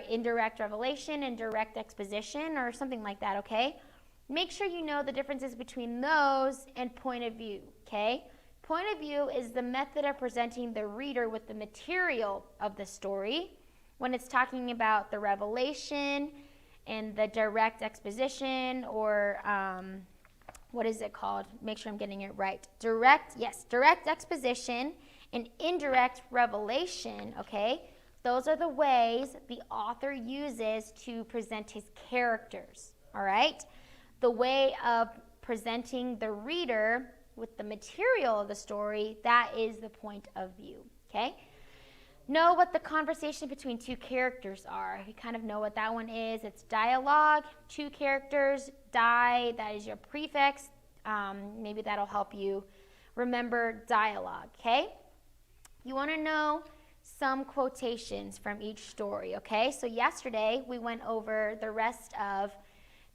indirect revelation and direct exposition or something like that, okay? Make sure you know the differences between those and point of view, okay? Point of view is the method of presenting the reader with the material of the story. When it's talking about the revelation and the direct exposition, or what is it called? Make sure I'm getting it right. Direct exposition and indirect revelation, okay? Those are the ways the author uses to present his characters, all right? The way of presenting the reader with the material of the story, that is the point of view, okay? Know what the conversation between two characters are. You kind of know what that one is. It's dialogue, two characters, that is your prefix. Maybe that'll help you remember dialogue, okay? You want to know some quotations from each story, okay? So yesterday, we went over the rest of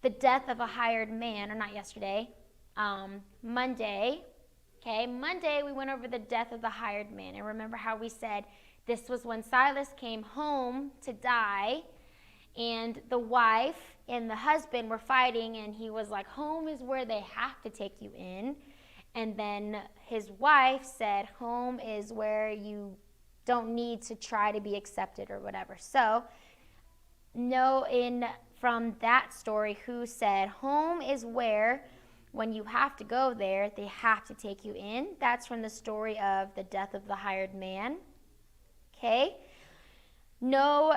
the death of a hired man, or not yesterday, Monday, okay? Monday, we went over the death of the hired man. And remember how we said this was when Silas came home to die, and the wife and the husband were fighting, and he was like, home is where they have to take you in. And then his wife said, home is where you don't need to try to be accepted or whatever. So, know from that story who said, home is where, when you have to go there, they have to take you in. That's from the story of the death of the hired man. Okay? Know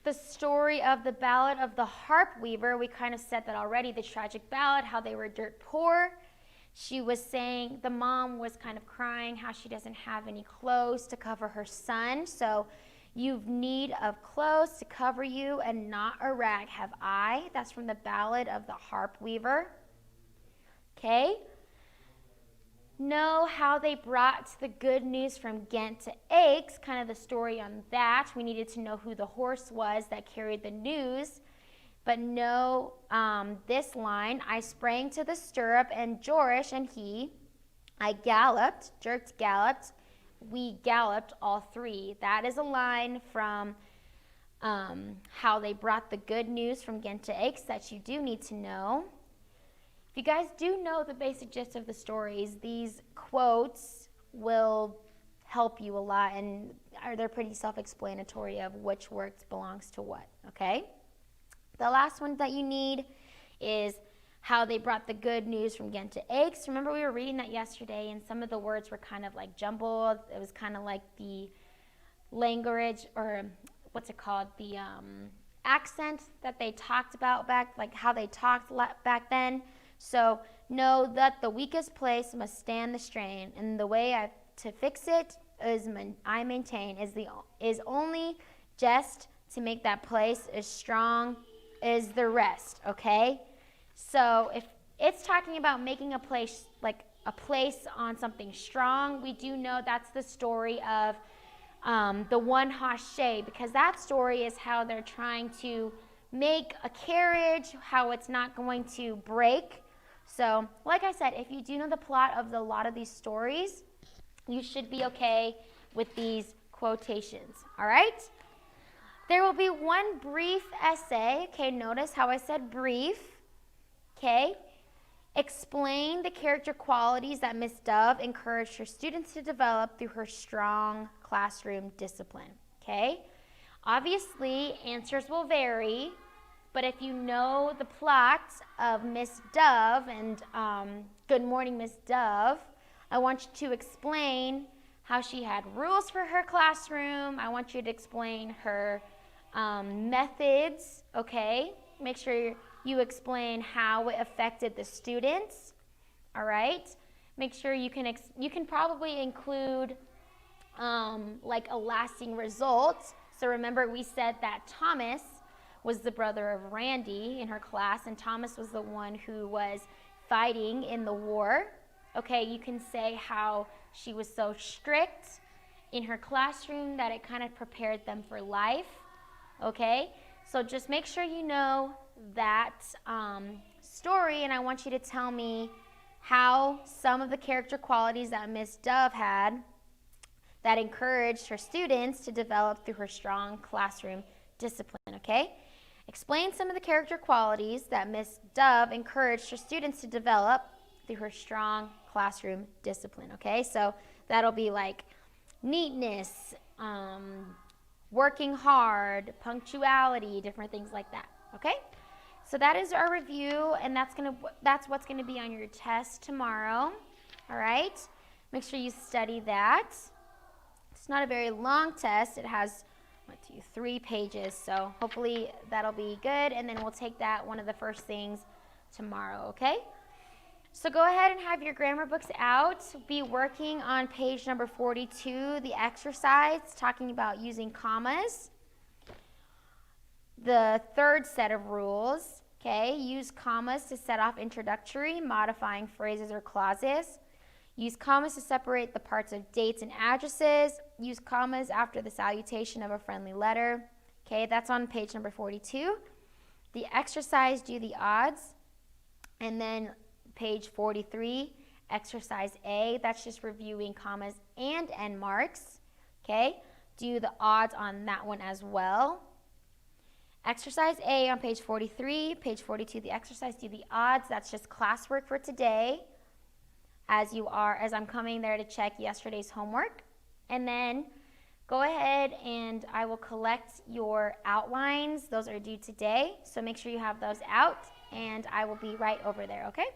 the story of the ballad of the harp weaver. We kind of said that already, the tragic ballad, how they were dirt poor. She was saying, the mom was kind of crying how she doesn't have any clothes to cover her son. So, you've need of clothes to cover you, and not a rag have I. That's from the ballad of the harp weaver. Okay? Know how they brought the good news from Ghent to Aix, kind of the story on that. We needed to know who the horse was that carried the news. But know this line, I sprang to the stirrup, and Jorash and he, I galloped, Jerked galloped, we galloped all three. That is a line from how they brought the good news from Ghent to Aix that you do need to know. If you guys do know the basic gist of the stories, these quotes will help you a lot, and they're pretty self-explanatory of which words belongs to what, okay? The last one that you need is how they brought the good news from Ghent to Aix. Remember, we were reading that yesterday, and some of the words were kind of like jumbled. It was kind of like the language, or what's it called, the accent that they talked about like how they talked back then. So know that the weakest place must stand the strain, and the way to fix it I maintain is only just to make that place as strong as the rest, okay? So if it's talking about making a place on something strong, we do know that's the story of the one hachée, because that story is how they're trying to make a carriage, how it's not going to break. So, like I said, if you do know the plot of a lot of these stories, You should be okay with these quotations, all right? There will be one brief essay. Okay, notice how I said brief. Okay, explain the character qualities that Miss Dove encouraged her students to develop through her strong classroom discipline. Okay, obviously answers will vary, but if you know the plot of Miss Dove and Good Morning Miss Dove, I want you to explain how she had rules for her classroom. I want you to explain her methods, okay? Make sure you explain how it affected the students, all right? Make sure you can probably include like a lasting result. So remember we said that Thomas was the brother of Randy in her class, and Thomas was the one who was fighting in the war. Okay, you can say how she was so strict in her classroom that it kind of prepared them for life. Okay, so just make sure you know that story, and I want you to tell me how some of the character qualities that Miss Dove had that encouraged her students to develop through her strong classroom discipline, okay? Explain some of the character qualities that Miss Dove encouraged her students to develop through her strong classroom discipline, okay? So that'll be like neatness, working hard, punctuality, different things like that, okay? So that is our review, and that's what's gonna be on your test tomorrow, all right? Make sure you study that. It's not a very long test. It has 3 pages, so hopefully that'll be good, and then we'll take that one of the first things tomorrow, okay? So go ahead and have your grammar books out. Be working on page number 42, the exercise, talking about using commas. The third set of rules, okay? Use commas to set off introductory, modifying phrases or clauses. Use commas to separate the parts of dates and addresses. Use commas after the salutation of a friendly letter. Okay, that's on page number 42. The exercise, do the odds. And then page 43, exercise A, that's just reviewing commas and end marks. Okay, do the odds on that one as well. Exercise A on page 43, page 42, the exercise, do the odds. That's just classwork for today. As I'm coming there to check yesterday's homework. And then go ahead and I will collect your outlines. Those are due today, so make sure you have those out, and I will be right over there, okay?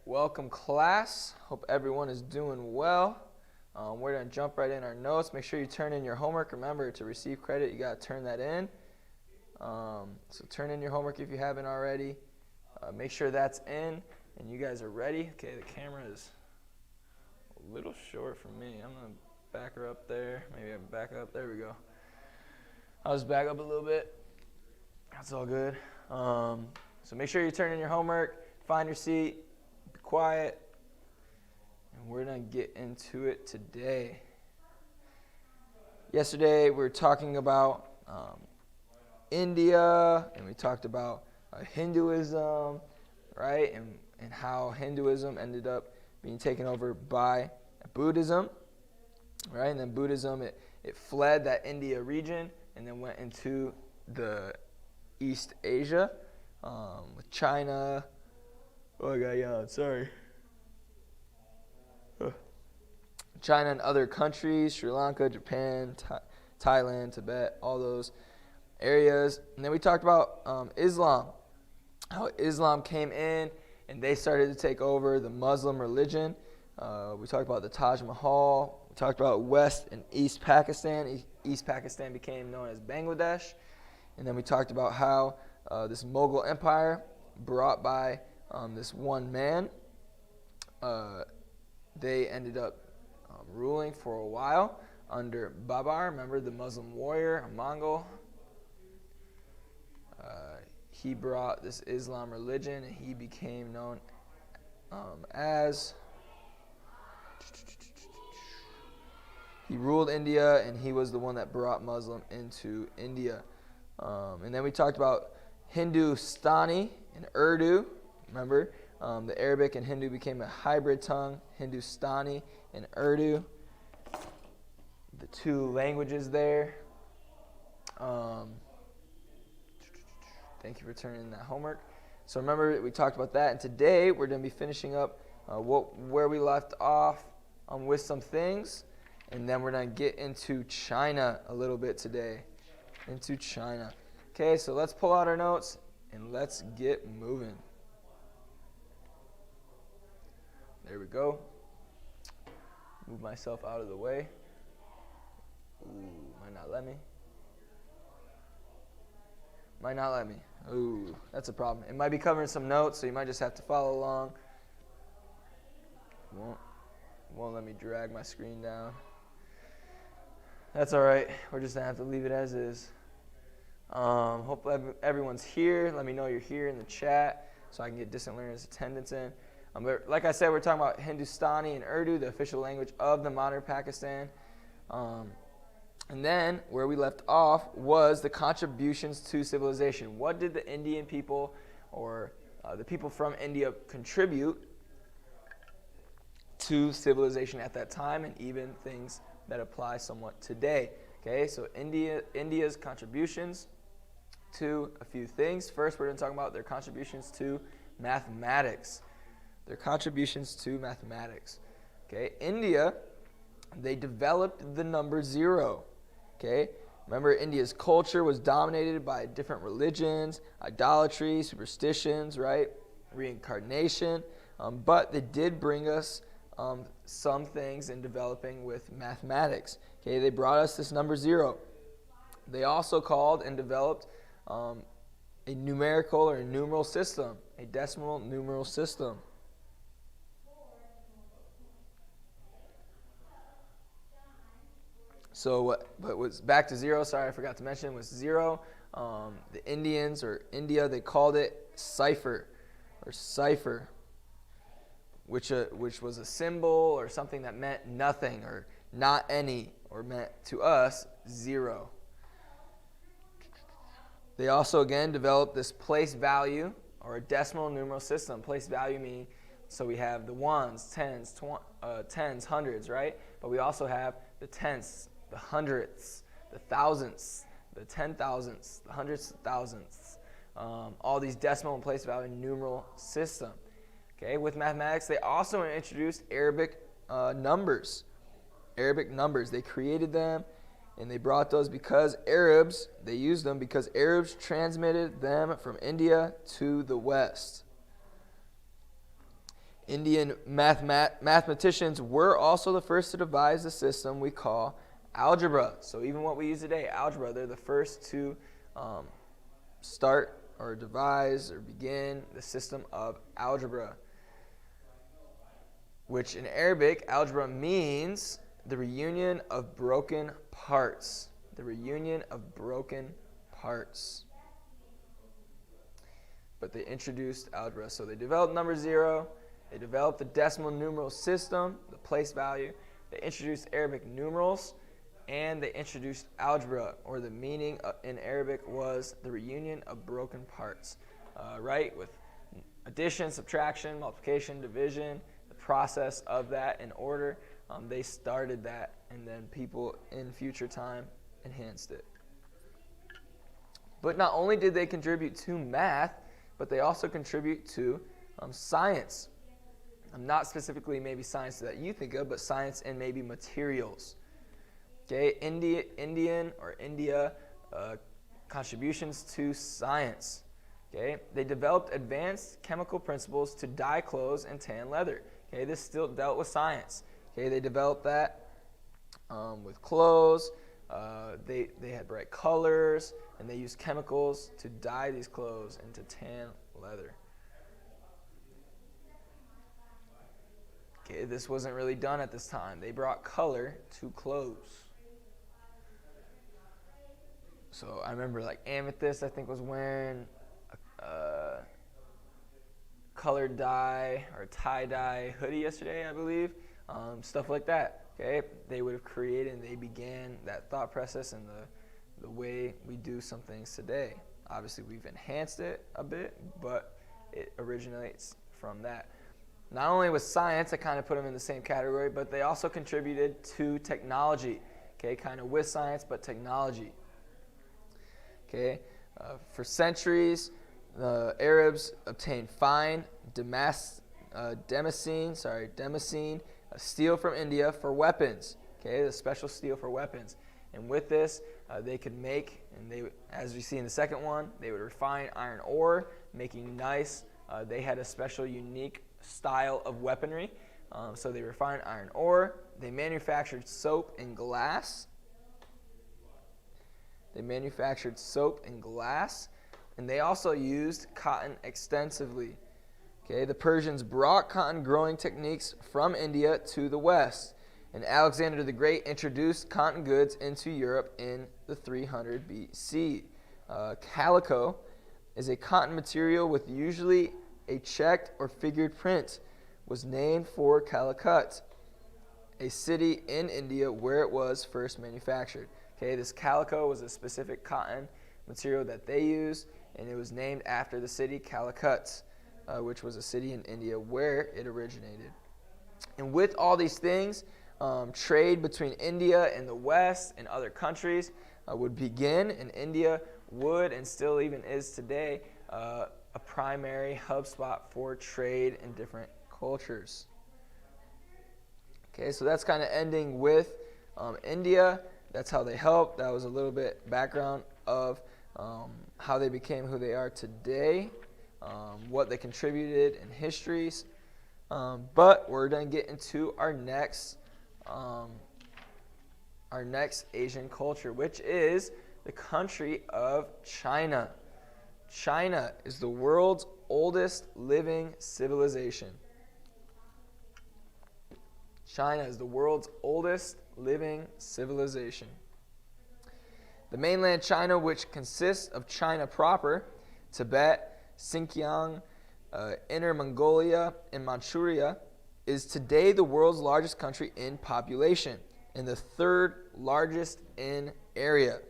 welcome class. Hope everyone is doing well. We're going to jump right in our notes. Make sure you turn in your homework. Remember, to receive credit, you got to turn that in. So turn in your homework if you haven't already. Make sure that's in and you guys are ready. Okay, the camera is a little short for me. I'm going to back her up there. Maybe I can back up. There we go. I'll just back up a little bit. That's all good. So make sure you turn in your homework, find your seat, be quiet, and we're going to get into it today. Yesterday we were talking about India, and we talked about Hinduism, right, and how Hinduism ended up being taken over by Buddhism, right, and then Buddhism, it fled that India region and then went into the East Asia, with China. Oh, I got yawned, sorry. China and other countries, Sri Lanka, Japan, Thailand, Tibet, all those areas. And then we talked about Islam, how Islam came in and they started to take over the Muslim religion. We talked about the Taj Mahal. We talked about West and East Pakistan. East Pakistan became known as Bangladesh. And then we talked about how this Mughal Empire, brought by this one man, they ended up ruling for a while under Babar. Remember the Muslim warrior, a Mongol? He brought this Islam religion, and he became known as... He ruled India, and he was the one that brought Muslim into India. And then we talked about Hindustani and Urdu. Remember, the Arabic and Hindu became a hybrid tongue, Hindustani and Urdu. The two languages there. Thank you for turning in that homework. So remember, we talked about that, and today we're going to be finishing up where we left off with some things, and then we're going to get into China a little bit today. Into China. Okay, so let's pull out our notes and let's get moving. There we go. Move myself out of the way. Ooh, might not let me. Might not let me. Ooh, that's a problem. It might be covering some notes, so you might just have to follow along. Won't let me drag my screen down. That's all right. We're just going to have to leave it as is. Hope everyone's here. Let me know you're here in the chat so I can get distant learners' attendance in. But like I said, we're talking about Hindustani and Urdu, the official language of the modern Pakistan. And then where we left off was the contributions to civilization. What did the Indian people or the people from India contribute to civilization at that time, and even things that apply somewhat today? Okay, so India's contributions to a few things. First, we're going to talk about their contributions to mathematics. Their contributions to mathematics. Okay, India, they developed the number 0. Okay, remember India's culture was dominated by different religions, idolatry, superstitions, right? Reincarnation. But they did bring us some things in developing with mathematics. Okay, they brought us this number 0. They also called and developed a numerical or a numeral system, a decimal numeral system. So what was back to 0, sorry, I forgot to mention, was 0. The Indians, or India, they called it cipher, which was a symbol or something that meant nothing or not any, or meant to us 0. They also again developed this place value or a decimal numeral system. Place value meaning, so we have the ones, tens, hundreds, right? But we also have the tenths, the hundredths, the thousandths, the 10,000ths, the hundredths of thousandths, all these decimal and place value numeral system. Okay, with mathematics, they also introduced Arabic numbers. Arabic numbers, they created them, and they brought those because Arabs, they used them because Arabs transmitted them from India to the West. Indian mathematicians were also the first to devise the system we call algebra. So even what we use today, algebra, they're the first to start or devise or begin the system of algebra, which in Arabic, algebra means the reunion of broken parts. The reunion of broken parts. But they introduced algebra. So they developed number zero. They developed the decimal numeral system, the place value. They introduced Arabic numerals. And they introduced algebra, or the meaning in Arabic was the reunion of broken parts. Right? With addition, subtraction, multiplication, division, the process of that in order. They started that, and then people in future time enhanced it. But not only did they contribute to math, but they also contribute to science. Not specifically maybe science that you think of, but science and maybe materials. Okay, India contributions to science. Okay, they developed advanced chemical principles to dye clothes and tan leather. Okay, this still dealt with science. Okay, they developed that with clothes. They had bright colors, and they used chemicals to dye these clothes into tan leather. Okay, this wasn't really done at this time. They brought color to clothes. So I remember like Amethyst, I think, was wearing a colored dye or tie-dye hoodie yesterday, I believe. Stuff like that. Okay, they would have created and they began that thought process and the way we do some things today. Obviously, we've enhanced it a bit, but it originates from that. Not only with science, I kind of put them in the same category, but they also contributed to technology. Okay, kind of with science, but technology. Okay, for centuries, the Arabs obtained fine Damascene steel from India for weapons. Okay, the special steel for weapons. And with this, they could make, and they, as we see in the second one, they would refine iron ore, making nice. They had a special, unique style of weaponry. So they refined iron ore. They manufactured soap and glass. And they also used cotton extensively. Okay, the Persians brought cotton growing techniques from India to the West, and Alexander the Great introduced cotton goods into Europe in the 300 BC. Calico is a cotton material with usually a checked or figured print. Was named for Calicut, a city in India where it was first manufactured. Okay, this calico was a specific cotton material that they used, and it was named after the city Calicut, which was a city in India where it originated. And with all these things, trade between India and the West and other countries would begin, and India would and still even is today a primary hub spot for trade in different cultures. Okay, so that's kind of ending with India. That's how they helped. That was a little bit background of how they became who they are today, what they contributed in histories. But we're going to get into our next Asian culture, which is the country of China. China is the world's oldest living civilization. China is the world's oldest living civilization. The mainland China, which consists of China proper, Tibet, Xinjiang, Inner Mongolia, and Manchuria, is today the world's largest country in population and the third largest in area.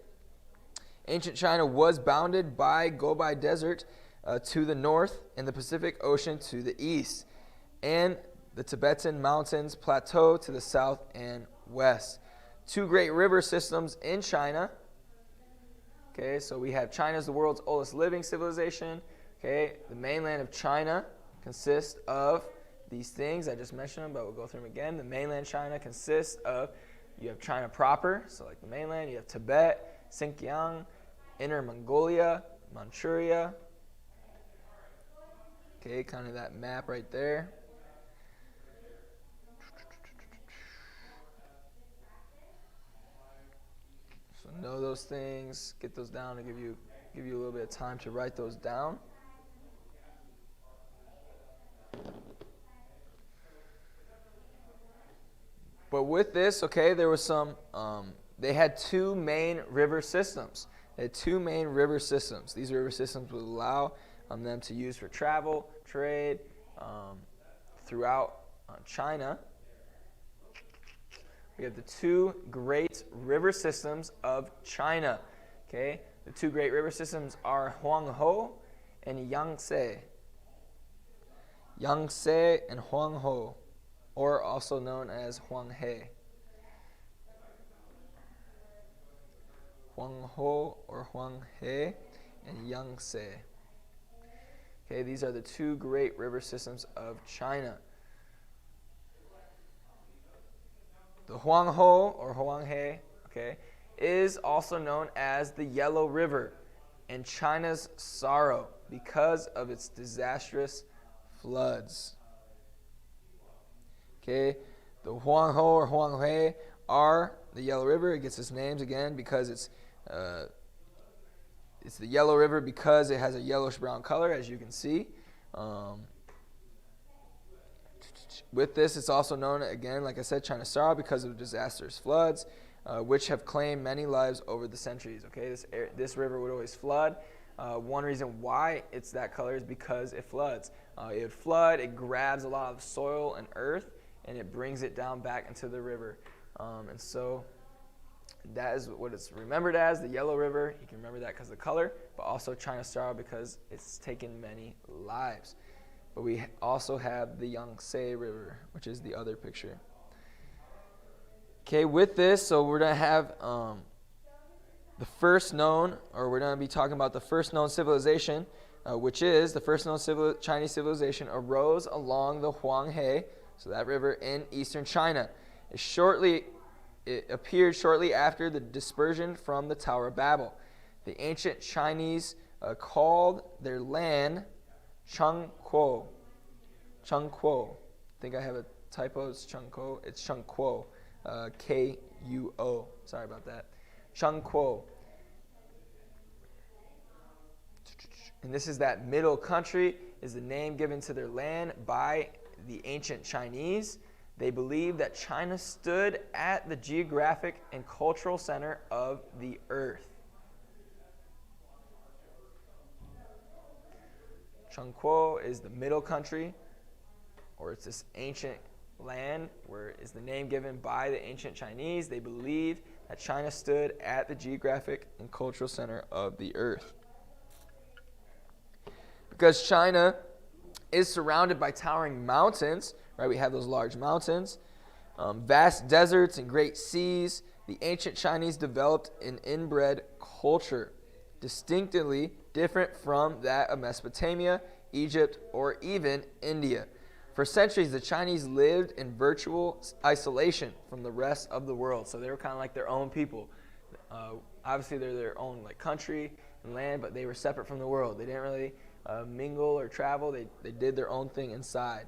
Ancient China was bounded by Gobi Desert to the north and the Pacific Ocean to the east, and the Tibetan Mountains Plateau to the south and west. Two great river systems in China. Okay, so we have China as the world's oldest living civilization. Okay, the mainland of China consists of these things. I just mentioned them, but we'll go through them again. The mainland China consists of, you have China proper, so like the mainland. You have Tibet, Xinjiang, Inner Mongolia, Manchuria. Okay, kind of that map right there. know those things, get those down, and give you a little bit of time to write those down. But with this, okay, there was some, they had two main river systems. They had two main river systems. These river systems would allow them to use for travel, trade, throughout China. We have the two great river systems of China. Okay, the two great river systems are Huanghe and Yangtze. Yangtze and Huanghe, or also known as Huanghe. Huanghe or Huanghe and Yangtze. Okay, these are the two great river systems of China. The Huanghe or Huanghe, okay, is also known as the Yellow River and China's sorrow because of its disastrous floods. Okay, the Huanghe or Huanghe are the Yellow River. It gets its names again because it's the Yellow River because it has a yellowish brown color, as you can see. With this, it's also known, again, like I said, China's sorrow because of disastrous floods, which have claimed many lives over the centuries. Okay, this river would always flood. One reason why it's that color is because it floods. It would flood, it grabs a lot of soil and earth, and it brings it down back into the river. And so that is what it's remembered as, the Yellow River. You can remember that because of the color, but also China's sorrow because it's taken many lives. But we also have the Yangtze River, which is the other picture. Okay, with this, so we're going to have the first known, or we're going to be talking about the first known civilization, which is the first known Chinese civilization arose along the Huanghe, so that river in eastern China. It appeared shortly after the dispersion from the Tower of Babel. The ancient Chinese called their land Chengkuo. Chengkuo. I think I have a typo. It's Chengkuo. It's Chengkuo. K-U-O. Sorry about that. Chengkuo. And this is that middle country, is the name given to their land by the ancient Chinese. They believed that China stood at the geographic and cultural center of the earth. Chengkuo is the middle country, or it's this ancient land where is the name given by the ancient Chinese. They believed that China stood at the geographic and cultural center of the earth. Because China is surrounded by towering mountains, right? We have those large mountains, vast deserts and great seas. The ancient Chinese developed an inbred culture, distinctly different from that of Mesopotamia, Egypt, or even India. For centuries, the Chinese lived in virtual isolation from the rest of the world. So they were kind of like their own people. Obviously, they're their own like country and land, but they were separate from the world. They didn't really mingle or travel. They did their own thing inside.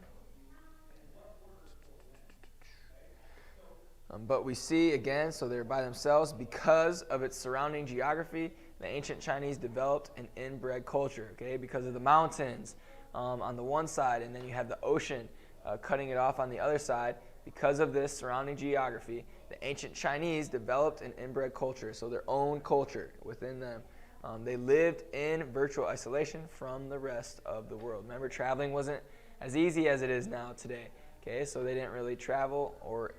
But we see, again, so they're by themselves. Because of its surrounding geography, the ancient Chinese developed an inbred culture, okay, because of the mountains on the one side, and then you have the ocean cutting it off on the other side. Because of this surrounding geography, the ancient Chinese developed an inbred culture, so their own culture within them. They lived in virtual isolation from the rest of the world. Remember, traveling wasn't as easy as it is now today, okay, so they didn't really travel or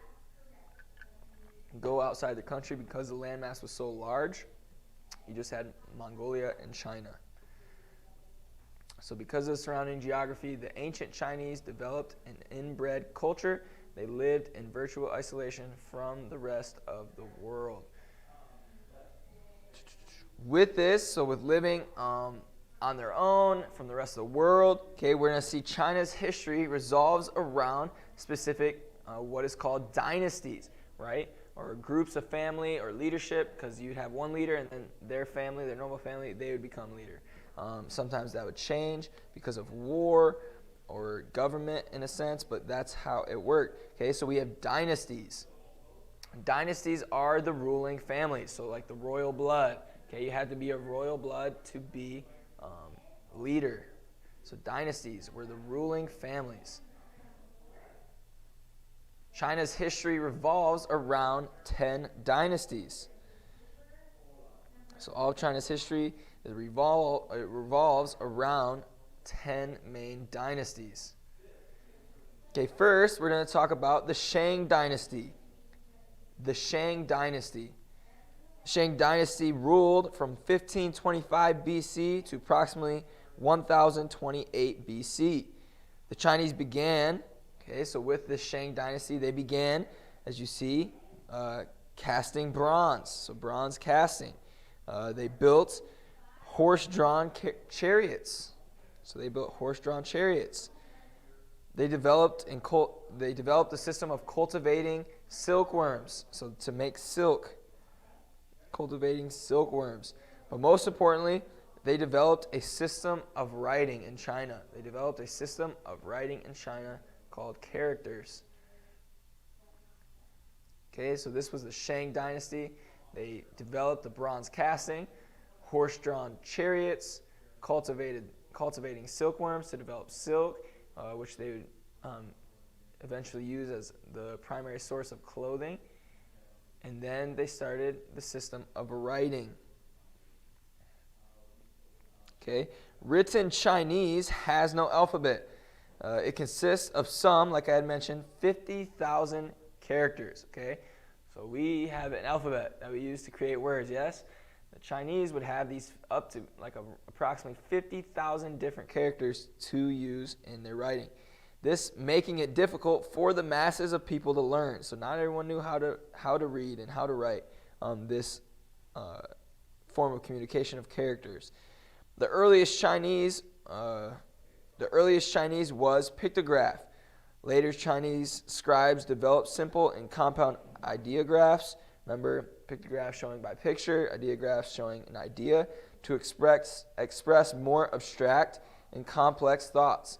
go outside the country because the landmass was so large. You just had Mongolia and China. So because of the surrounding geography, the ancient Chinese developed an inbred culture. They lived in virtual isolation from the rest of the world. With this, so with living on their own from the rest of the world, okay, we're going to see China's history revolves around specific what is called dynasties, right? Or groups of family or leadership, because you'd have one leader and then their family, their normal family, they would become leader. Sometimes that would change because of war or government in a sense, but that's how it worked. Okay, so we have dynasties. Dynasties are the ruling families, so like the royal blood. Okay, you had to be a royal blood to be leader. So dynasties were the ruling families. China's history revolves around 10 dynasties. So all of China's history revolves around 10 main dynasties. Okay, first we're going to talk about the Shang dynasty. The Shang dynasty. The Shang dynasty ruled from 1525 BC to approximately 1028 BC. The Chinese began, okay, so with the Shang dynasty, they began, as you see, casting bronze, so bronze casting. They built horse-drawn chariots. So they built horse-drawn chariots. They developed a system of cultivating silkworms, so to make silk, cultivating silkworms. But most importantly, they developed a system of writing in China. They developed a system of writing in China called characters. Okay, so this was the Shang dynasty. They developed the bronze casting, horse-drawn chariots, cultivating silkworms to develop silk, which they would eventually use as the primary source of clothing. And then they started the system of writing. Okay, written Chinese has no alphabet. It consists of some, like I had mentioned, 50,000 characters. Okay, so we have an alphabet that we use to create words, yes? The Chinese would have these up to approximately 50,000 different characters to use in their writing. This making it difficult for the masses of people to learn. So not everyone knew how to read and how to write this form of communication of characters. The earliest Chinese was pictograph. Later Chinese scribes developed simple and compound ideographs. Remember, pictographs showing by picture, ideographs showing an idea to express more abstract and complex thoughts.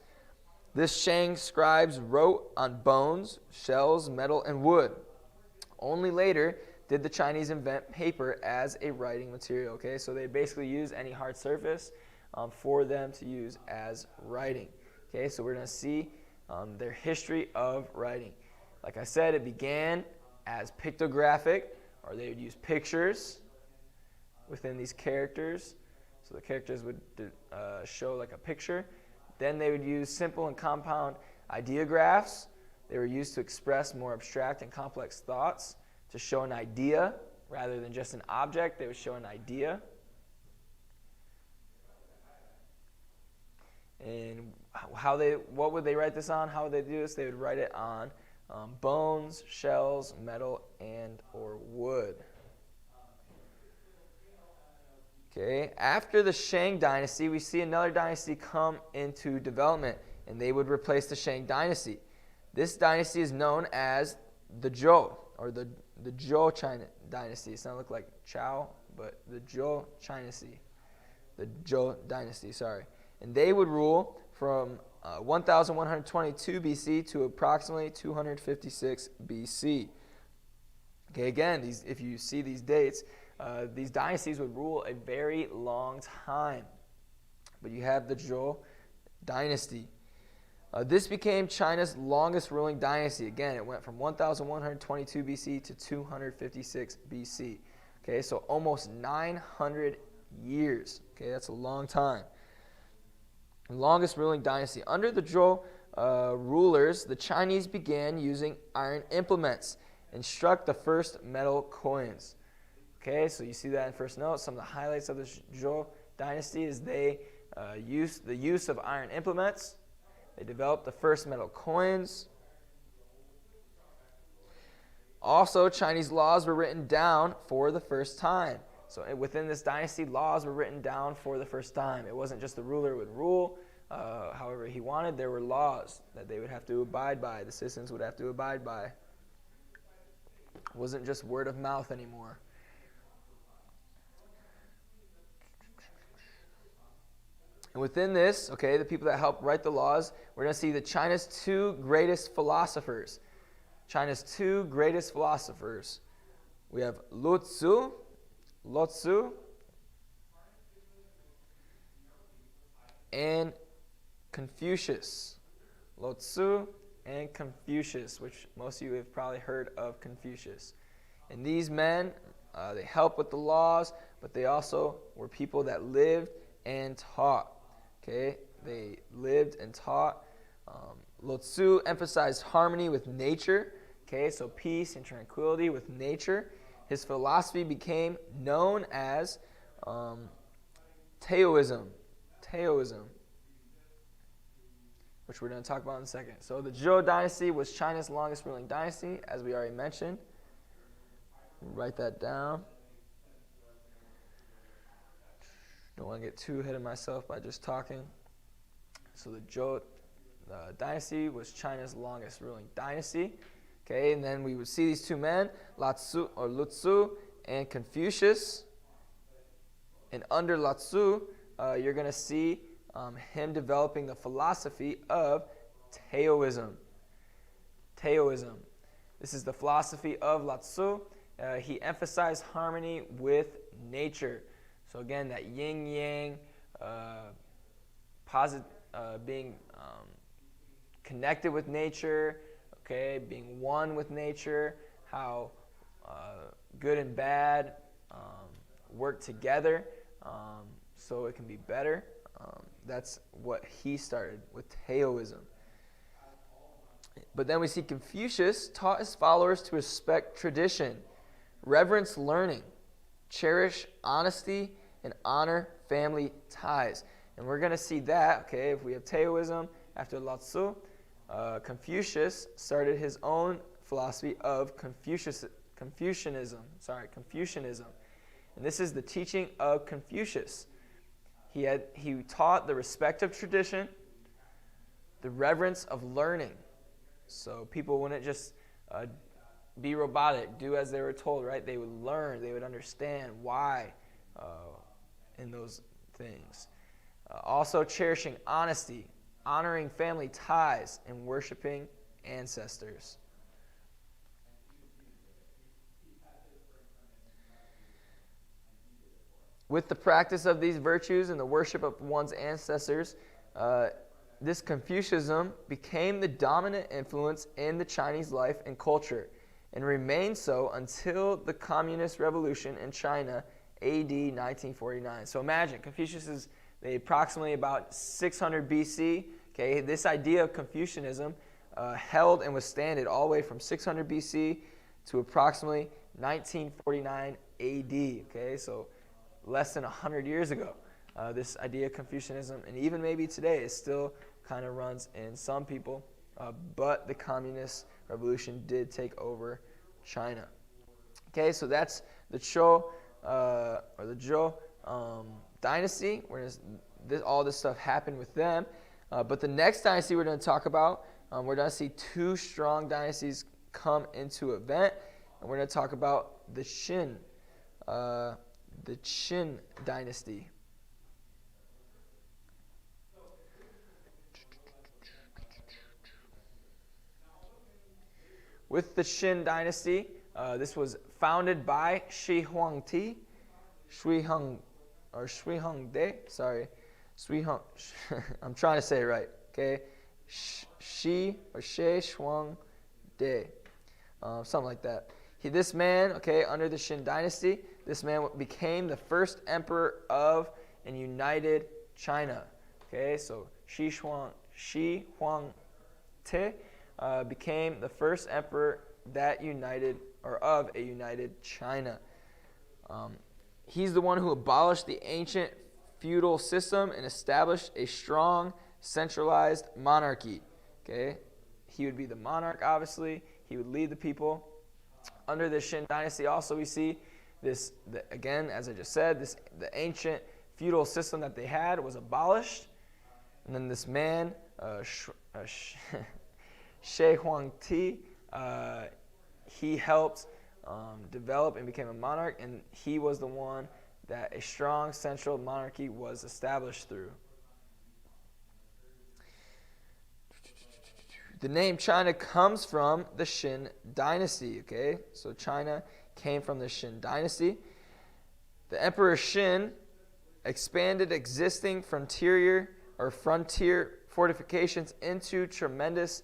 This Shang scribes wrote on bones, shells, metal, and wood. Only later did the Chinese invent paper as a writing material. Okay, so they basically use any hard surface for them to use as writing. Okay, so we're going to see their history of writing. Like I said, it began as pictographic, or they would use pictures within these characters. So the characters would show like a picture. Then they would use simple and compound ideographs. They were used to express more abstract and complex thoughts, to show an idea rather than just an object. They would show an idea. And what would they write this on? How would they do this? They would write it on bones, shells, metal, and or wood. Okay. After the Shang dynasty, we see another dynasty come into development, and they would replace the Shang dynasty. This dynasty is known as the Zhou, or the Zhou China dynasty. It's not look like Chow, but the Zhou dynasty. The Zhou dynasty, sorry. And they would rule from 1122 BC to approximately 256 BC. Okay, again, if you see these dates, these dynasties would rule a very long time. But you have the Zhou dynasty. This became China's longest ruling dynasty. Again, it went from 1122 BC to 256 BC. Okay, so almost 900 years. Okay, that's a long time. The longest ruling dynasty. Under the Zhou rulers, the Chinese began using iron implements and struck the first metal coins. Okay, so you see that in first note. Some of the highlights of the Zhou dynasty is they used the use of iron implements. They developed the first metal coins. Also, Chinese laws were written down for the first time. So within this dynasty, laws were written down for the first time. It wasn't just the ruler would rule however he wanted. There were laws that they would have to abide by. The citizens would have to abide by. It wasn't just word of mouth anymore. And within this, okay, the people that helped write the laws, we're going to see China's two greatest philosophers. China's two greatest philosophers. We have Lotsu, and Confucius. Lotsu and Confucius, which most of you have probably heard of Confucius. And these men, they helped with the laws, but they also were people that lived and taught. Okay, they lived and taught. Lotsu emphasized harmony with nature. Okay, so peace and tranquility with nature. His philosophy became known as Taoism, which we're going to talk about in a second. So the Zhou dynasty was China's longest ruling dynasty, as we already mentioned. Write that down. Don't want to get too ahead of myself by just talking. So the Zhou dynasty was China's longest ruling dynasty. Okay, and then we would see these two men, Lotsu and Confucius. And under Lotsu, you're going to see him developing the philosophy of Taoism. This is the philosophy of Lotsu. He emphasized harmony with nature. So again, that yin-yang, being connected with nature, okay, being one with nature, how good and bad work together so it can be better. That's what he started with Taoism. But then we see Confucius taught his followers to respect tradition, reverence learning, cherish honesty, and honor family ties. And we're going to see that, okay, if we have Taoism after Lotsu, Confucius started his own philosophy of Confucianism. And this is the teaching of Confucius. He taught the respect of tradition, the reverence of learning. So people wouldn't just be robotic, do as they were told, right? They would learn, they would understand why in those things. Also cherishing honesty, honoring family ties, and worshiping ancestors. With the practice of these virtues and the worship of one's ancestors, this Confucianism became the dominant influence in the Chinese life and culture, and remained so until the Communist Revolution in China, AD 1949. So imagine, Confucius is approximately about 600 BC. Okay, this idea of Confucianism held and withstood all the way from 600 BC to approximately 1949 AD. Okay, so less than 100 years ago. This idea of Confucianism, and even maybe today, it still kind of runs in some people, but the Communist Revolution did take over China. Okay, so that's the Zhou dynasty, where all this stuff happened with them. But the next dynasty we're going to talk about, we're going to see two strong dynasties come into event, and we're going to talk about the Qin dynasty. With the Qin dynasty, this was founded by Shi Huangdi, I'm trying to say it right, okay? Shi Huangdi, something like that. This man, okay, under the Qin dynasty, this man became the first emperor of and united China. Okay, so Shi Huangdi became the first emperor that united, or of a united China. He's the one who abolished the ancient feudal system and established a strong, centralized monarchy. Okay, he would be the monarch, obviously. He would lead the people. Under the Qin dynasty, also we see this, again, as I just said, the ancient feudal system that they had was abolished. And then this man, Shi Huangdi, he helped develop and became a monarch, and he was the one that a strong central monarchy was established through. The name China comes from the Qin dynasty, okay? So China came from the Qin dynasty. The Emperor Qin expanded existing frontier fortifications into tremendous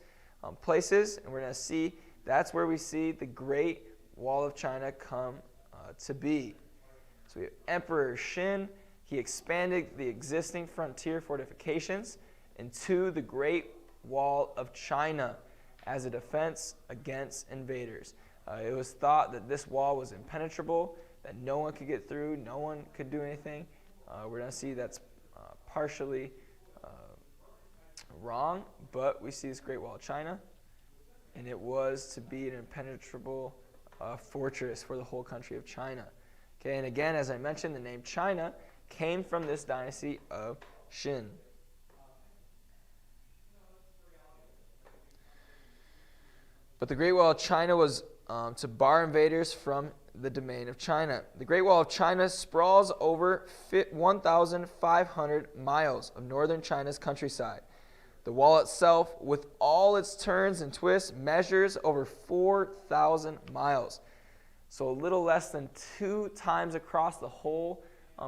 places, and we're going to see that's where we see the Great Wall of China come to be. So we have Emperor Qin. He expanded the existing frontier fortifications into the Great Wall of China as a defense against invaders. It was thought that this wall was impenetrable, that no one could get through, no one could do anything. We're going to see that's partially wrong, but we see this Great Wall of China, and it was to be an impenetrable fortress for the whole country of China. Okay, and again, as I mentioned, the name China came from this dynasty of Qin. But the Great Wall of China was to bar invaders from the domain of China. The Great Wall of China sprawls over 1,500 miles of northern China's countryside. The wall itself, with all its turns and twists, measures over 4,000 miles. So a little less than 2 times across the whole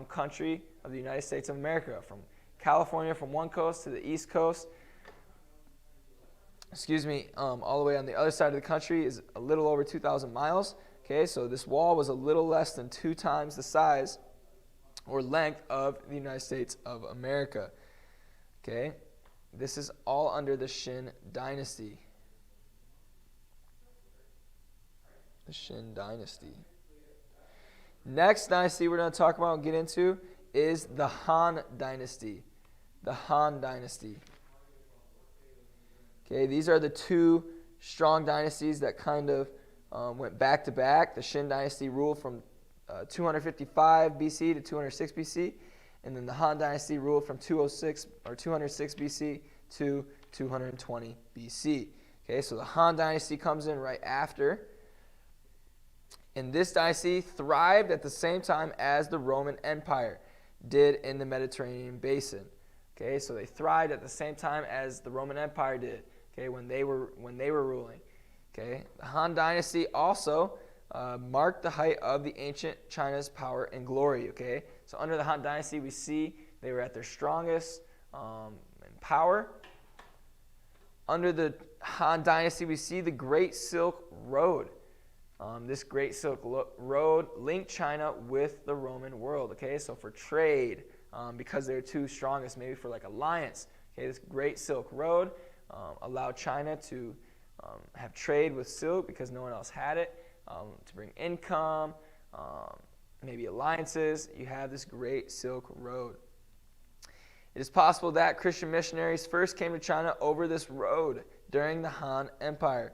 country of the United States of America, from California, from one coast to the east coast. All the way on the other side of the country is a little over 2,000 miles. Okay, so this wall was a little less than 2 times the size or length of the United States of America. Okay, this is all under the Qin dynasty. The Qin dynasty. Next dynasty we're going to talk about and get into is the Han dynasty. The Han dynasty. Okay, these are the 2 strong dynasties that kind of went back to back. The Qin dynasty ruled from 255 BC to 206 BC, and then the Han dynasty ruled from 206 BC to 220 BC. Okay, so the Han dynasty comes in right after. And this dynasty thrived at the same time as the Roman Empire did in the Mediterranean basin. Okay, so they thrived at the same time as the Roman Empire did. Okay, when they were ruling. Okay, the Han dynasty also marked the height of the ancient China's power and glory. Okay, so under the Han dynasty, we see they were at their strongest in power. Under the Han dynasty, we see the Great Silk Road. This Great Silk Road linked China with the Roman world. Okay, so for trade, because they're 2 strongest, maybe for like alliance. Okay, this Great Silk Road allowed China to have trade with silk because no one else had it, to bring income, maybe alliances. You have this Great Silk Road. It is possible that Christian missionaries first came to China over this road during the Han Empire.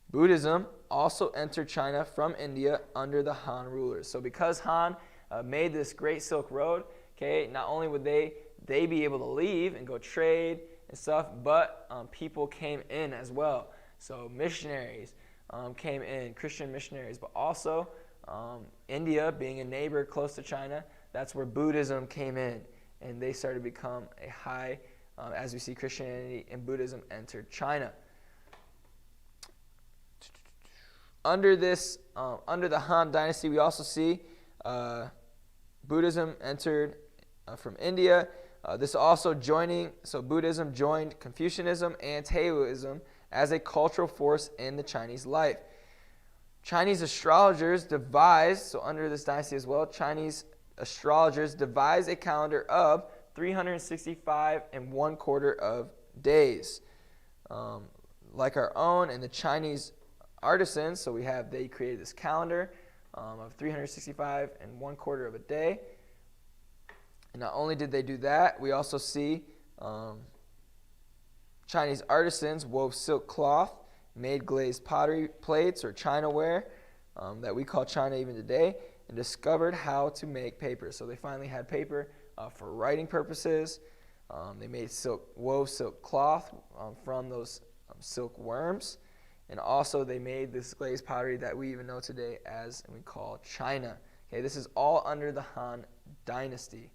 Buddhism also entered China from India under the Han rulers. So because Han made this Great Silk Road, okay, not only would they be able to leave and go trade and stuff, but people came in as well. So missionaries came in, Christian missionaries, but also India, being a neighbor close to China, that's where Buddhism came in, and they started to become a high, as we see Christianity and Buddhism entered China. Under the Han dynasty, we also see Buddhism entered from India. Buddhism joined Confucianism and Taoism as a cultural force in the Chinese life. Chinese astrologers devised, under this dynasty as well, Chinese astrologers devised a calendar of 365 and 1/4 of days. Like our own, and the Chinese artisans, they created this calendar of 365 and 1/4 of a day. And not only did they do that, we also see Chinese artisans wove silk cloth, made glazed pottery plates or chinaware that we call china even today, and discovered how to make paper. So they finally had paper for writing purposes. They wove silk cloth from those silk worms. And also they made this glazed pottery that we even know today as, and we call china. Okay, this is all under the Han dynasty.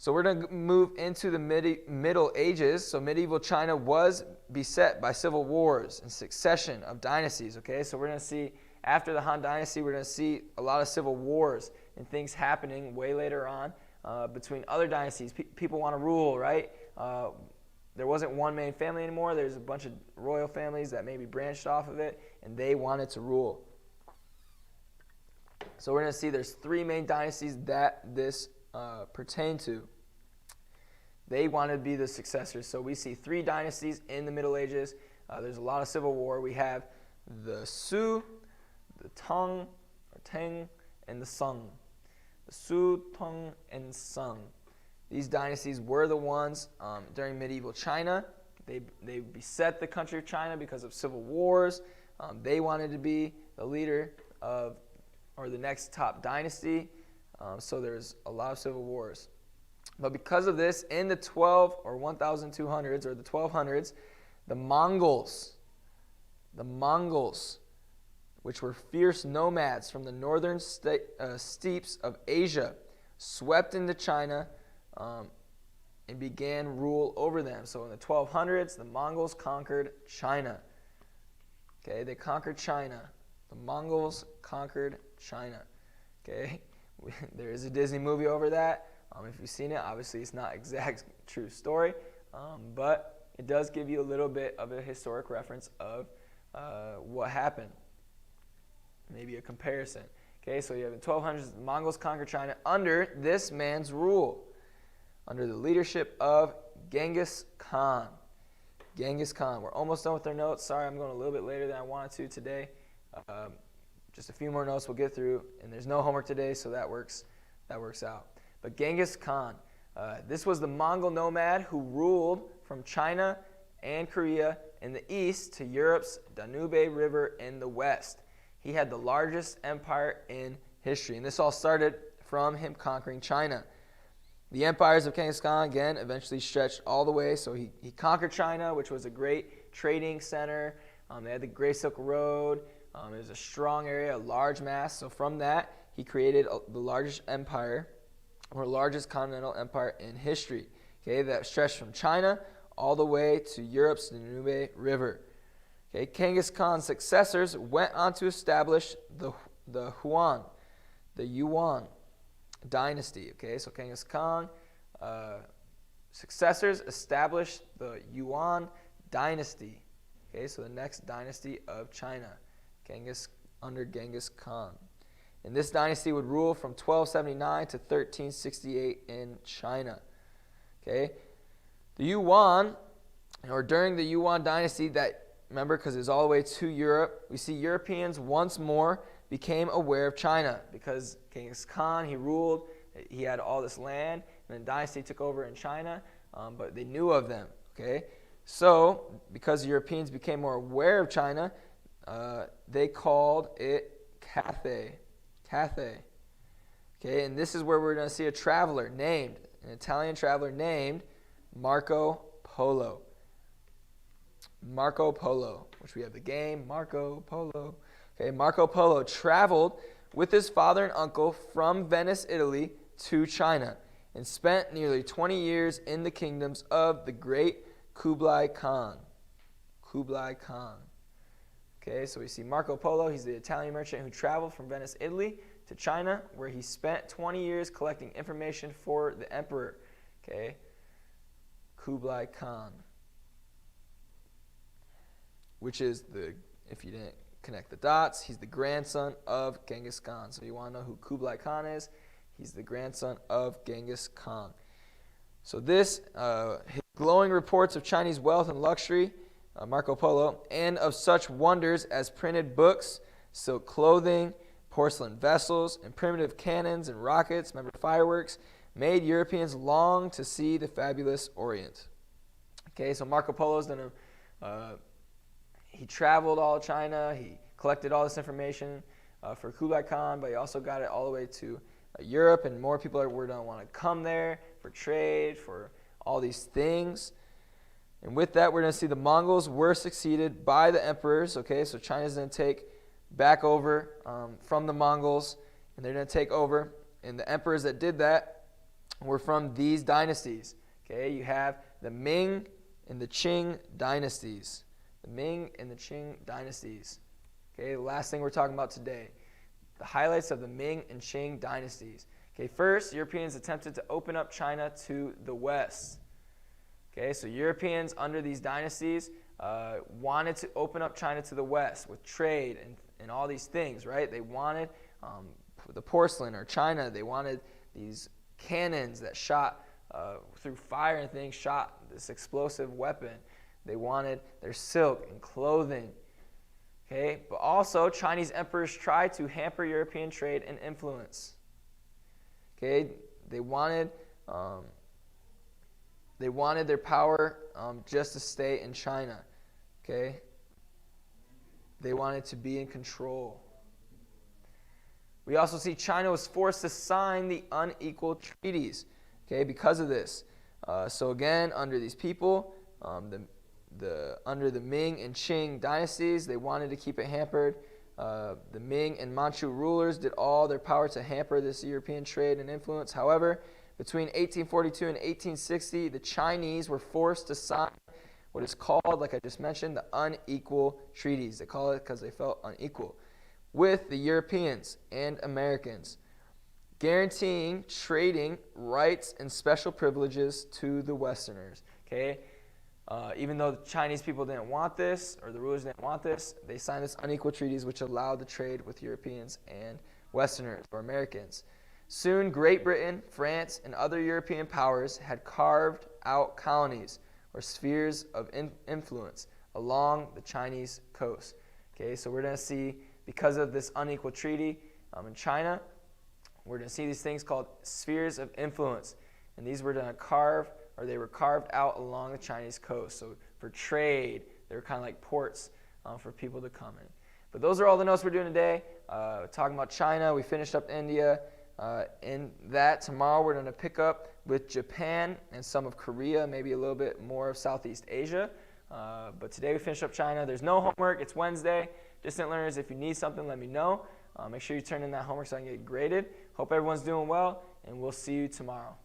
So we're going to move into the Middle Ages. So medieval China was beset by civil wars and succession of dynasties. Okay, so we're going to see after the Han Dynasty, we're going to see a lot of civil wars and things happening way later on between other dynasties. People want to rule, right? There wasn't one main family anymore. There's a bunch of royal families that maybe branched off of it, and they wanted to rule. So we're going to see there's three main dynasties that this pertained to. They wanted to be the successors. So we see three dynasties in the Middle Ages. There's a lot of civil war. We have the Su, the Tang, and the Sung. The Su, Tang, and Sung. These dynasties were the ones during medieval China. They beset the country of China because of civil wars. They wanted to be the leader of, or the next top dynasty. So there's a lot of civil wars. But because of this, in the 1200s or the 1200s, the Mongols, which were fierce nomads from the northern steppes of Asia, swept into China and began rule over them. So in the 1200s, the Mongols conquered China. Okay, they conquered China. The Mongols conquered China. Okay, there is a Disney movie over that. If you've seen it, obviously it's not exact true story, but it does give you a little bit of a historic reference of what happened. Maybe a comparison. Okay, so you have in 1200s, the Mongols conquered China under this man's rule, under the leadership of Genghis Khan. Genghis Khan. We're almost done with our notes. Sorry, I'm going a little bit later than I wanted to today. Just a few more notes we'll get through, and there's no homework today, so that works out. But Genghis Khan, this was the Mongol nomad who ruled from China and Korea in the east to Europe's Danube River in the west. He had the largest empire in history, and this all started from him conquering China. The empires of Genghis Khan, again, eventually stretched all the way. So he conquered China, which was a great trading center. They had the Great Silk Road. It was a strong area, a large mass. So from that, he created the largest empire, or largest continental empire in history. Okay, that stretched from China all the way to Europe's Danube River. Okay, Genghis Khan's successors went on to establish the Yuan dynasty. Okay, so Genghis Khan successors established the Yuan dynasty. Okay, so the next dynasty of China, under Genghis Khan. And this dynasty would rule from 1279 to 1368 in China. Okay, the Yuan, or during the Yuan dynasty, remember, because it's all the way to Europe, we see Europeans once more became aware of China because Genghis Khan, he ruled, he had all this land, and the dynasty took over in China, but they knew of them. Okay, so because Europeans became more aware of China, they called it Cathay. Okay, and this is where we're going to see an Italian traveler named Marco Polo. Marco Polo, which we have the game, Marco Polo. Okay, Marco Polo traveled with his father and uncle from Venice, Italy to China and spent nearly 20 years in the kingdoms of the great Kublai Khan. Kublai Khan. Okay, so we see Marco Polo. He's the Italian merchant who traveled from Venice, Italy to China, where he spent 20 years collecting information for the emperor. Okay, Kublai Khan, which is if you didn't connect the dots, he's the grandson of Genghis Khan. So you want to know who Kublai Khan is? He's the grandson of Genghis Khan. So his glowing reports of Chinese wealth and luxury, Marco Polo, and of such wonders as printed books, silk clothing, porcelain vessels, and primitive cannons and rockets, remember fireworks, made Europeans long to see the fabulous Orient. Okay, so Marco Polo's done he traveled all of China, he collected all this information for Kublai Khan, but he also got it all the way to Europe, and more people were going to want to come there for trade, for all these things. And with that, we're going to see the Mongols were succeeded by the emperors. Okay, so China's going to take back over from the Mongols, and they're going to take over. And the emperors that did that were from these dynasties. Okay, you have the Ming and the Qing dynasties. The Ming and the Qing dynasties. Okay, the last thing we're talking about today. The highlights of the Ming and Qing dynasties. Okay, first, Europeans attempted to open up China to the West. Okay, so Europeans under these dynasties wanted to open up China to the West with trade and all these things, right? They wanted the porcelain or China. They wanted these cannons that shot through fire and things, shot this explosive weapon. They wanted their silk and clothing. Okay, but also Chinese emperors tried to hamper European trade and influence. Okay, they wanted their power just to stay in China. Okay, they wanted to be in control. We also see China was forced to sign the unequal treaties. Okay, because of this. So again, under these people, under the Ming and Qing dynasties, they wanted to keep it hampered. The Ming and Manchu rulers did all their power to hamper this European trade and influence. However, between 1842 and 1860, the Chinese were forced to sign what is called, like I just mentioned, the unequal treaties. They call it because they felt unequal with the Europeans and Americans, guaranteeing trading rights and special privileges to the Westerners. Okay, even though the Chinese people didn't want this, or the rulers didn't want this, they signed this unequal treaties which allowed the trade with Europeans and Westerners or Americans. Soon, Great Britain, France, and other European powers had carved out colonies or spheres of influence along the Chinese coast. Okay, so we're going to see, because of this unequal treaty in China, we're going to see these things called spheres of influence. And these were going to they were carved out along the Chinese coast. So for trade, they were kind of like ports for people to come in. But those are all the notes we're doing today. Talking about China, we finished up India. In that, tomorrow we're going to pick up with Japan and some of Korea, maybe a little bit more of Southeast Asia. But today we finished up China. There's no homework. It's Wednesday. Distant learners, if you need something, let me know. Make sure you turn in that homework so I can get graded. Hope everyone's doing well, and we'll see you tomorrow.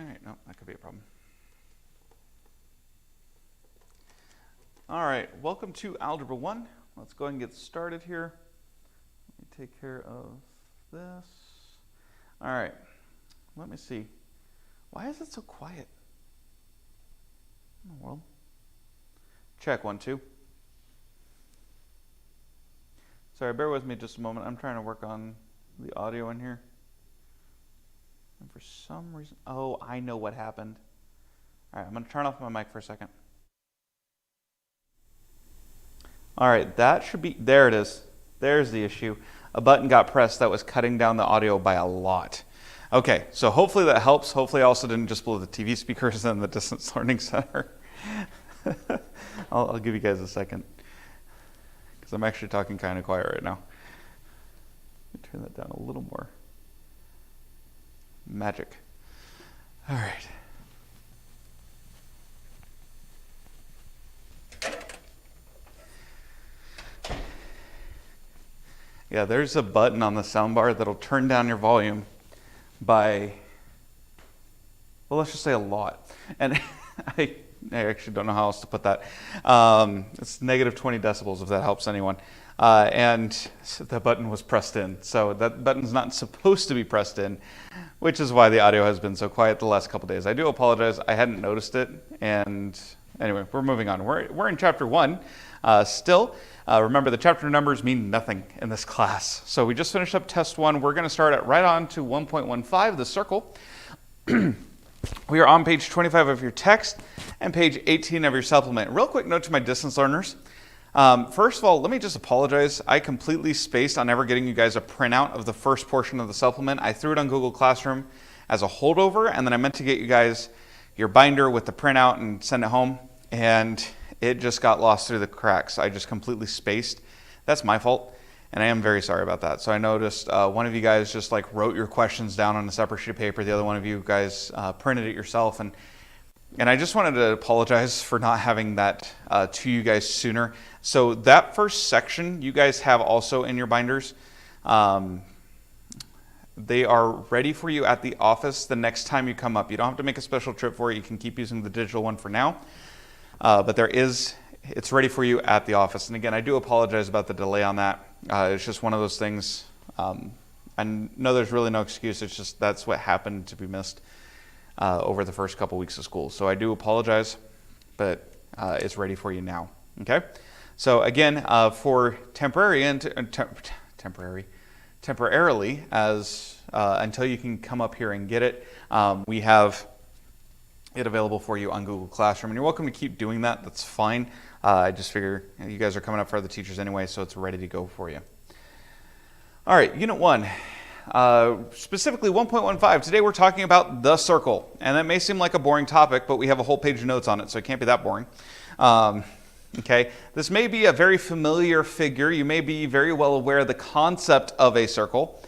right, no, that could be a problem. All right, welcome to Algebra 1. Let's go ahead and get started here. Let me take care of this. All right, let me see. Why is it so quiet? In the world? Check 1, 2. Sorry, bear with me just a moment. I'm trying to work on the audio in here. And for some reason, oh, I know what happened. All right, I'm going to turn off my mic for a second. All right, that should be, there it is. There's the issue. A button got pressed that was cutting down the audio by a lot. Okay, so hopefully that helps. Hopefully I also didn't just blow the TV speakers in the Distance Learning Center. I'll give you guys a second, because I'm actually talking kind of quiet right now. Let me turn that down a little more. Magic. All right. Yeah, there's a button on the soundbar that'll turn down your volume by, well, let's just say a lot. And I actually don't know how else to put that. It's negative 20 decibels, if that helps anyone. And the button was pressed in. So that button's not supposed to be pressed in, which is why the audio has been so quiet the last couple days. I do apologize. I hadn't noticed it. And anyway, we're moving on. We're in chapter 1 still. Remember, the chapter numbers mean nothing in this class. So we just finished up test 1. We're going to start right on to 1.15, the circle. We are on page 25 of your text and page 18 of your supplement. Real quick note to my distance learners. First of all, let me just apologize. I completely spaced on ever getting you guys a printout of the first portion of the supplement. I threw it on Google Classroom as a holdover, and then I meant to get you guys your binder with the printout and send it home, and it just got lost through the cracks. I just completely spaced. That's my fault, and I am very sorry about that. So I noticed one of you guys just like wrote your questions down on a separate sheet of paper. The other one of you guys printed it yourself, and I just wanted to apologize for not having that to you guys sooner. So that first section you guys have also in your binders. They are ready for you at the office the next time you come up. You don't have to make a special trip for it. You can keep using the digital one for now. But it's ready for you at the office. And again, I do apologize about the delay on that. It's just one of those things. I know there's really no excuse. It's just that's what happened to be missed over the first couple weeks of school. So I do apologize, but it's ready for you now. Okay? So again, for temporarily as until you can come up here and get it, we have it available for you on Google Classroom, and you're welcome to keep doing that. That's fine. I just figure you guys are coming up for other teachers anyway, so it's ready to go for you. All right, Unit 1, specifically 1.15. Today we're talking about the circle, and that may seem like a boring topic, but we have a whole page of notes on it, so it can't be that boring. Okay, this may be a very familiar figure. You may be very well aware of the concept of a circle,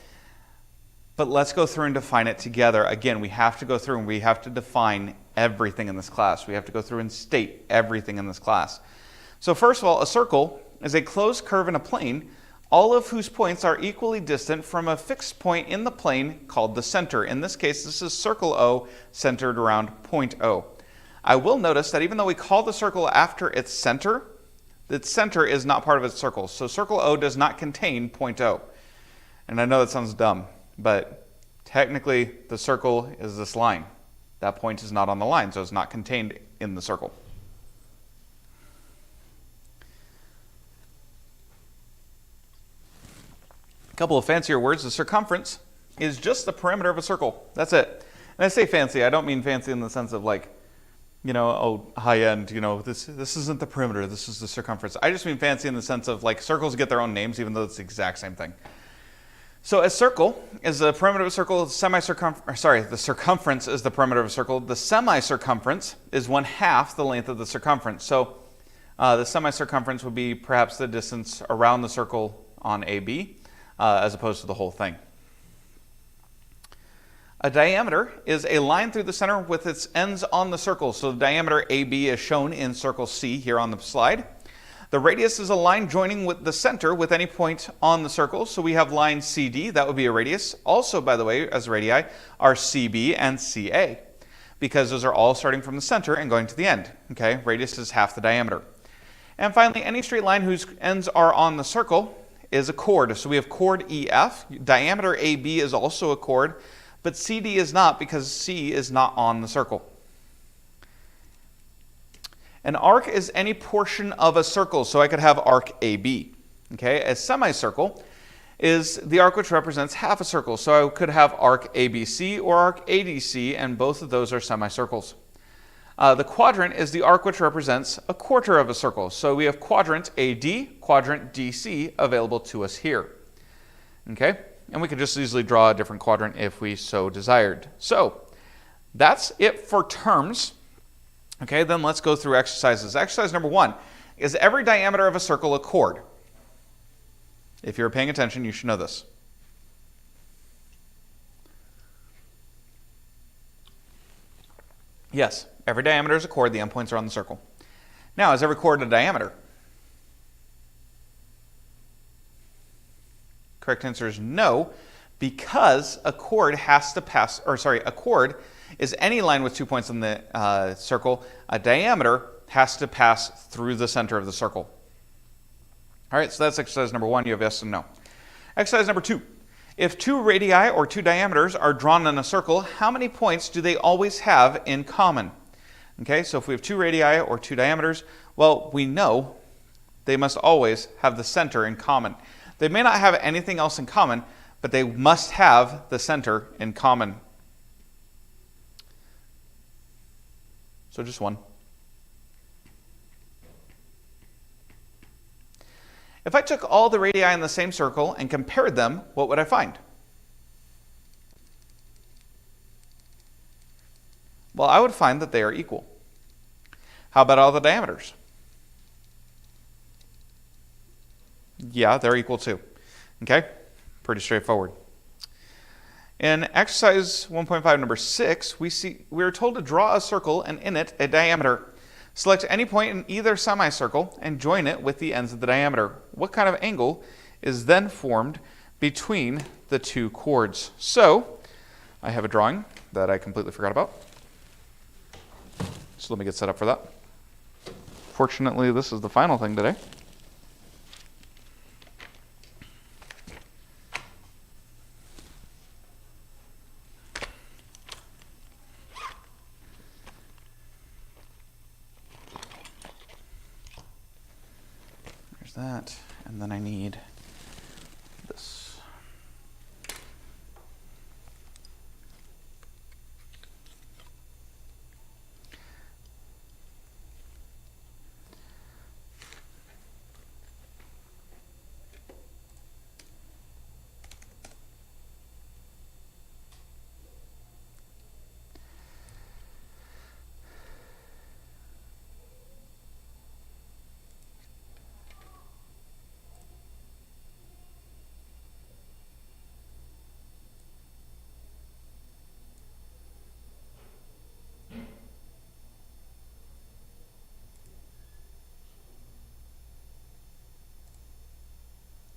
but let's go through and define it together. Again, we have to go through and we have to define everything in this class. We have to go through and state everything in this class. So first of all, a circle is a closed curve in a plane, all of whose points are equally distant from a fixed point in the plane called the center. In this case, this is circle O centered around point O. I will notice that even though we call the circle after its center is not part of its circle. So circle O does not contain point O. And I know that sounds dumb, but technically the circle is this line. That point is not on the line, so it's not contained in the circle. A couple of fancier words. The circumference is just the perimeter of a circle. That's it. And I say fancy, I don't mean fancy in the sense of like, you know, oh, high end, you know, this isn't the perimeter, this is the circumference. I just mean fancy in the sense of like circles get their own names even though it's the exact same thing. So a circle is the perimeter of a circle, the circumference is the perimeter of a circle. The semi-circumference is 1/2 the length of the circumference. So the semi-circumference would be perhaps the distance around the circle on AB as opposed to the whole thing. A diameter is a line through the center with its ends on the circle. So the diameter AB is shown in circle C here on the slide. The radius is a line joining with the center with any point on the circle. So we have line CD, that would be a radius. Also, by the way, as radii are CB and CA. because those are all starting from the center and going to the end. Okay, radius is half the diameter. And finally, any straight line whose ends are on the circle is a chord. So we have chord EF. Diameter AB is also a chord, but CD is not because C is not on the circle. An arc is any portion of a circle, so I could have arc AB. Okay, a semicircle is the arc which represents half a circle, so I could have arc ABC or arc ADC, and both of those are semicircles. The quadrant is the arc which represents a quarter of a circle, so we have quadrant AD, quadrant DC available to us here. Okay, and we could just easily draw a different quadrant if we so desired. So that's it for terms. Okay, then let's go through exercises. Exercise number 1 is every diameter of a circle a chord. If you're paying attention, you should know this. Yes, every diameter is a chord. The endpoints are on the circle. Now, is every chord a diameter? Correct answer is no, because a chord has to pass, a chord is any line with 2 points in the circle. A diameter has to pass through the center of the circle. All right, so that's exercise number 1. You have yes and no. Exercise number 2. If 2 radii or 2 diameters are drawn in a circle, how many points do they always have in common? Okay, so if we have 2 radii or 2 diameters, well, we know they must always have the center in common. They may not have anything else in common, but they must have the center in common. So just 1. If I took all the radii in the same circle and compared them, what would I find? Well, I would find that they are equal. How about all the diameters? Yeah, they're equal too. Okay? Pretty straightforward. In exercise 1.5 number 6, we are told to draw a circle and in it a diameter. Select any point in either semicircle and join it with the ends of the diameter. What kind of angle is then formed between the 2 chords? So, I have a drawing that I completely forgot about. So let me get set up for that. Fortunately, this is the final thing today. That, and then I need this.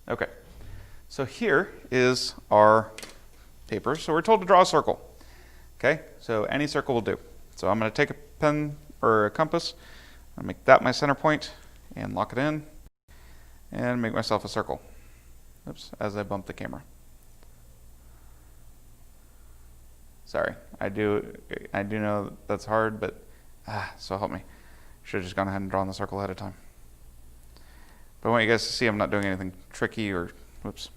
Okay, so here is our paper. So we're told to draw a circle. Okay, so any circle will do. So I'm going to take a pen or a compass, I'll make that my center point and lock it in and make myself a circle. Oops, as I bump the camera. Sorry, I do know that's hard, but so help me. Should have just gone ahead and drawn the circle ahead of time. But I want you guys to see I'm not doing anything tricky or, whoops,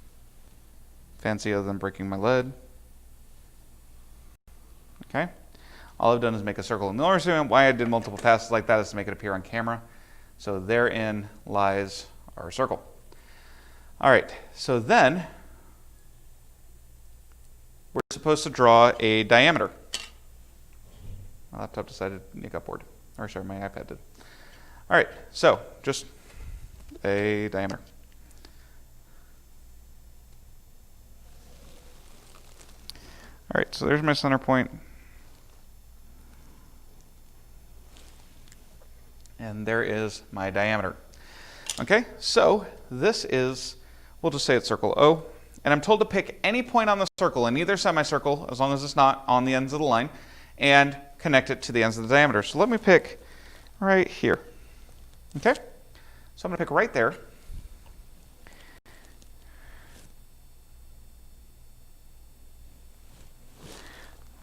fancy other than breaking my lead. Okay, all I've done is make a circle. And the only reason why I did multiple passes like that is to make it appear on camera. So therein lies our circle. All right, so then we're supposed to draw a diameter. My laptop decided to nick upward. Or sorry, my iPad did. All right, so just a diameter. All right, so there's my center point. And there is my diameter. Okay, so this is, we'll just say it's circle O. And I'm told to pick any point on the circle in either semicircle, as long as it's not on the ends of the line, and connect it to the ends of the diameter. So let me pick right here. Okay? So I'm going to pick right there.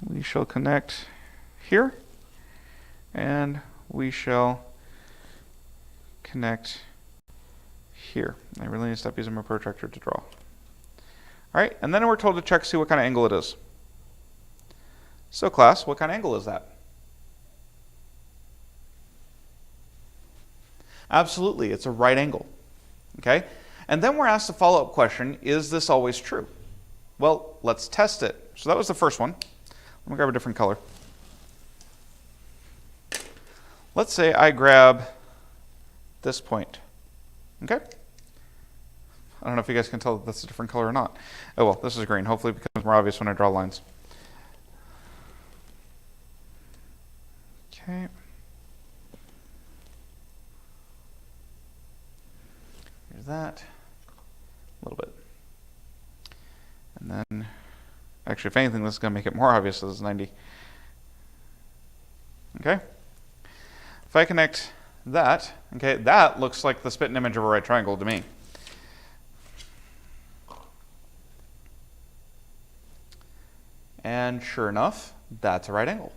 We shall connect here, and we shall connect here. I really need to stop using my protractor to draw. All right, and then we're told to check, see what kind of angle it is. So class, what kind of angle is that? Absolutely, it's a right angle. Okay? And then we're asked the follow-up question, is this always true? Well, let's test it. So that was the first one. Let me grab a different color. Let's say I grab this point. Okay? I don't know if you guys can tell that that's a different color or not. Oh well, this is green. Hopefully it becomes more obvious when I draw lines. Okay. Here's that. A little bit. And then, actually, if anything, this is going to make it more obvious that this is 90. Okay? If I connect that, okay, that looks like the spitting image of a right triangle to me. And sure enough, that's a right angle.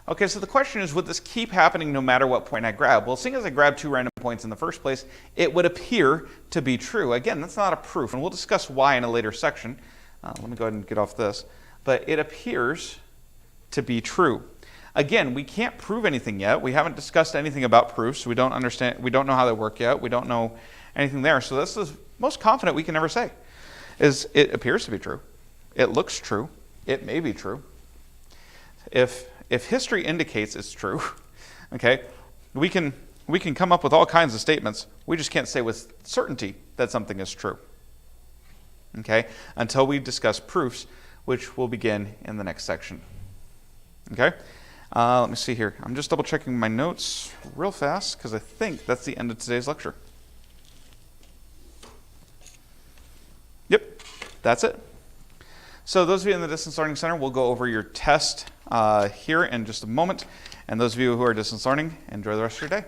Okay, so the question is, would this keep happening no matter what point I grab? Well, seeing as I grabbed two random points in the first place, it would appear to be true. Again, that's not a proof, and we'll discuss why in a later section. Let me go ahead and get off this. But it appears to be true. Again, we can't prove anything yet. We haven't discussed anything about proofs. We don't understand. We don't know how they work yet. We don't know anything there. So this is most confident we can ever say, is it appears to be true. It looks true. It may be true. If history indicates it's true, okay, we can come up with all kinds of statements. We just can't say with certainty that something is true. Okay, until we discuss proofs, which will begin in the next section. Okay, let me see here. I'm just double checking my notes real fast because I think that's the end of today's lecture. Yep, that's it. So those of you in the Distance Learning Center, we'll go over your test here in just a moment. And those of you who are distance learning, enjoy the rest of your day.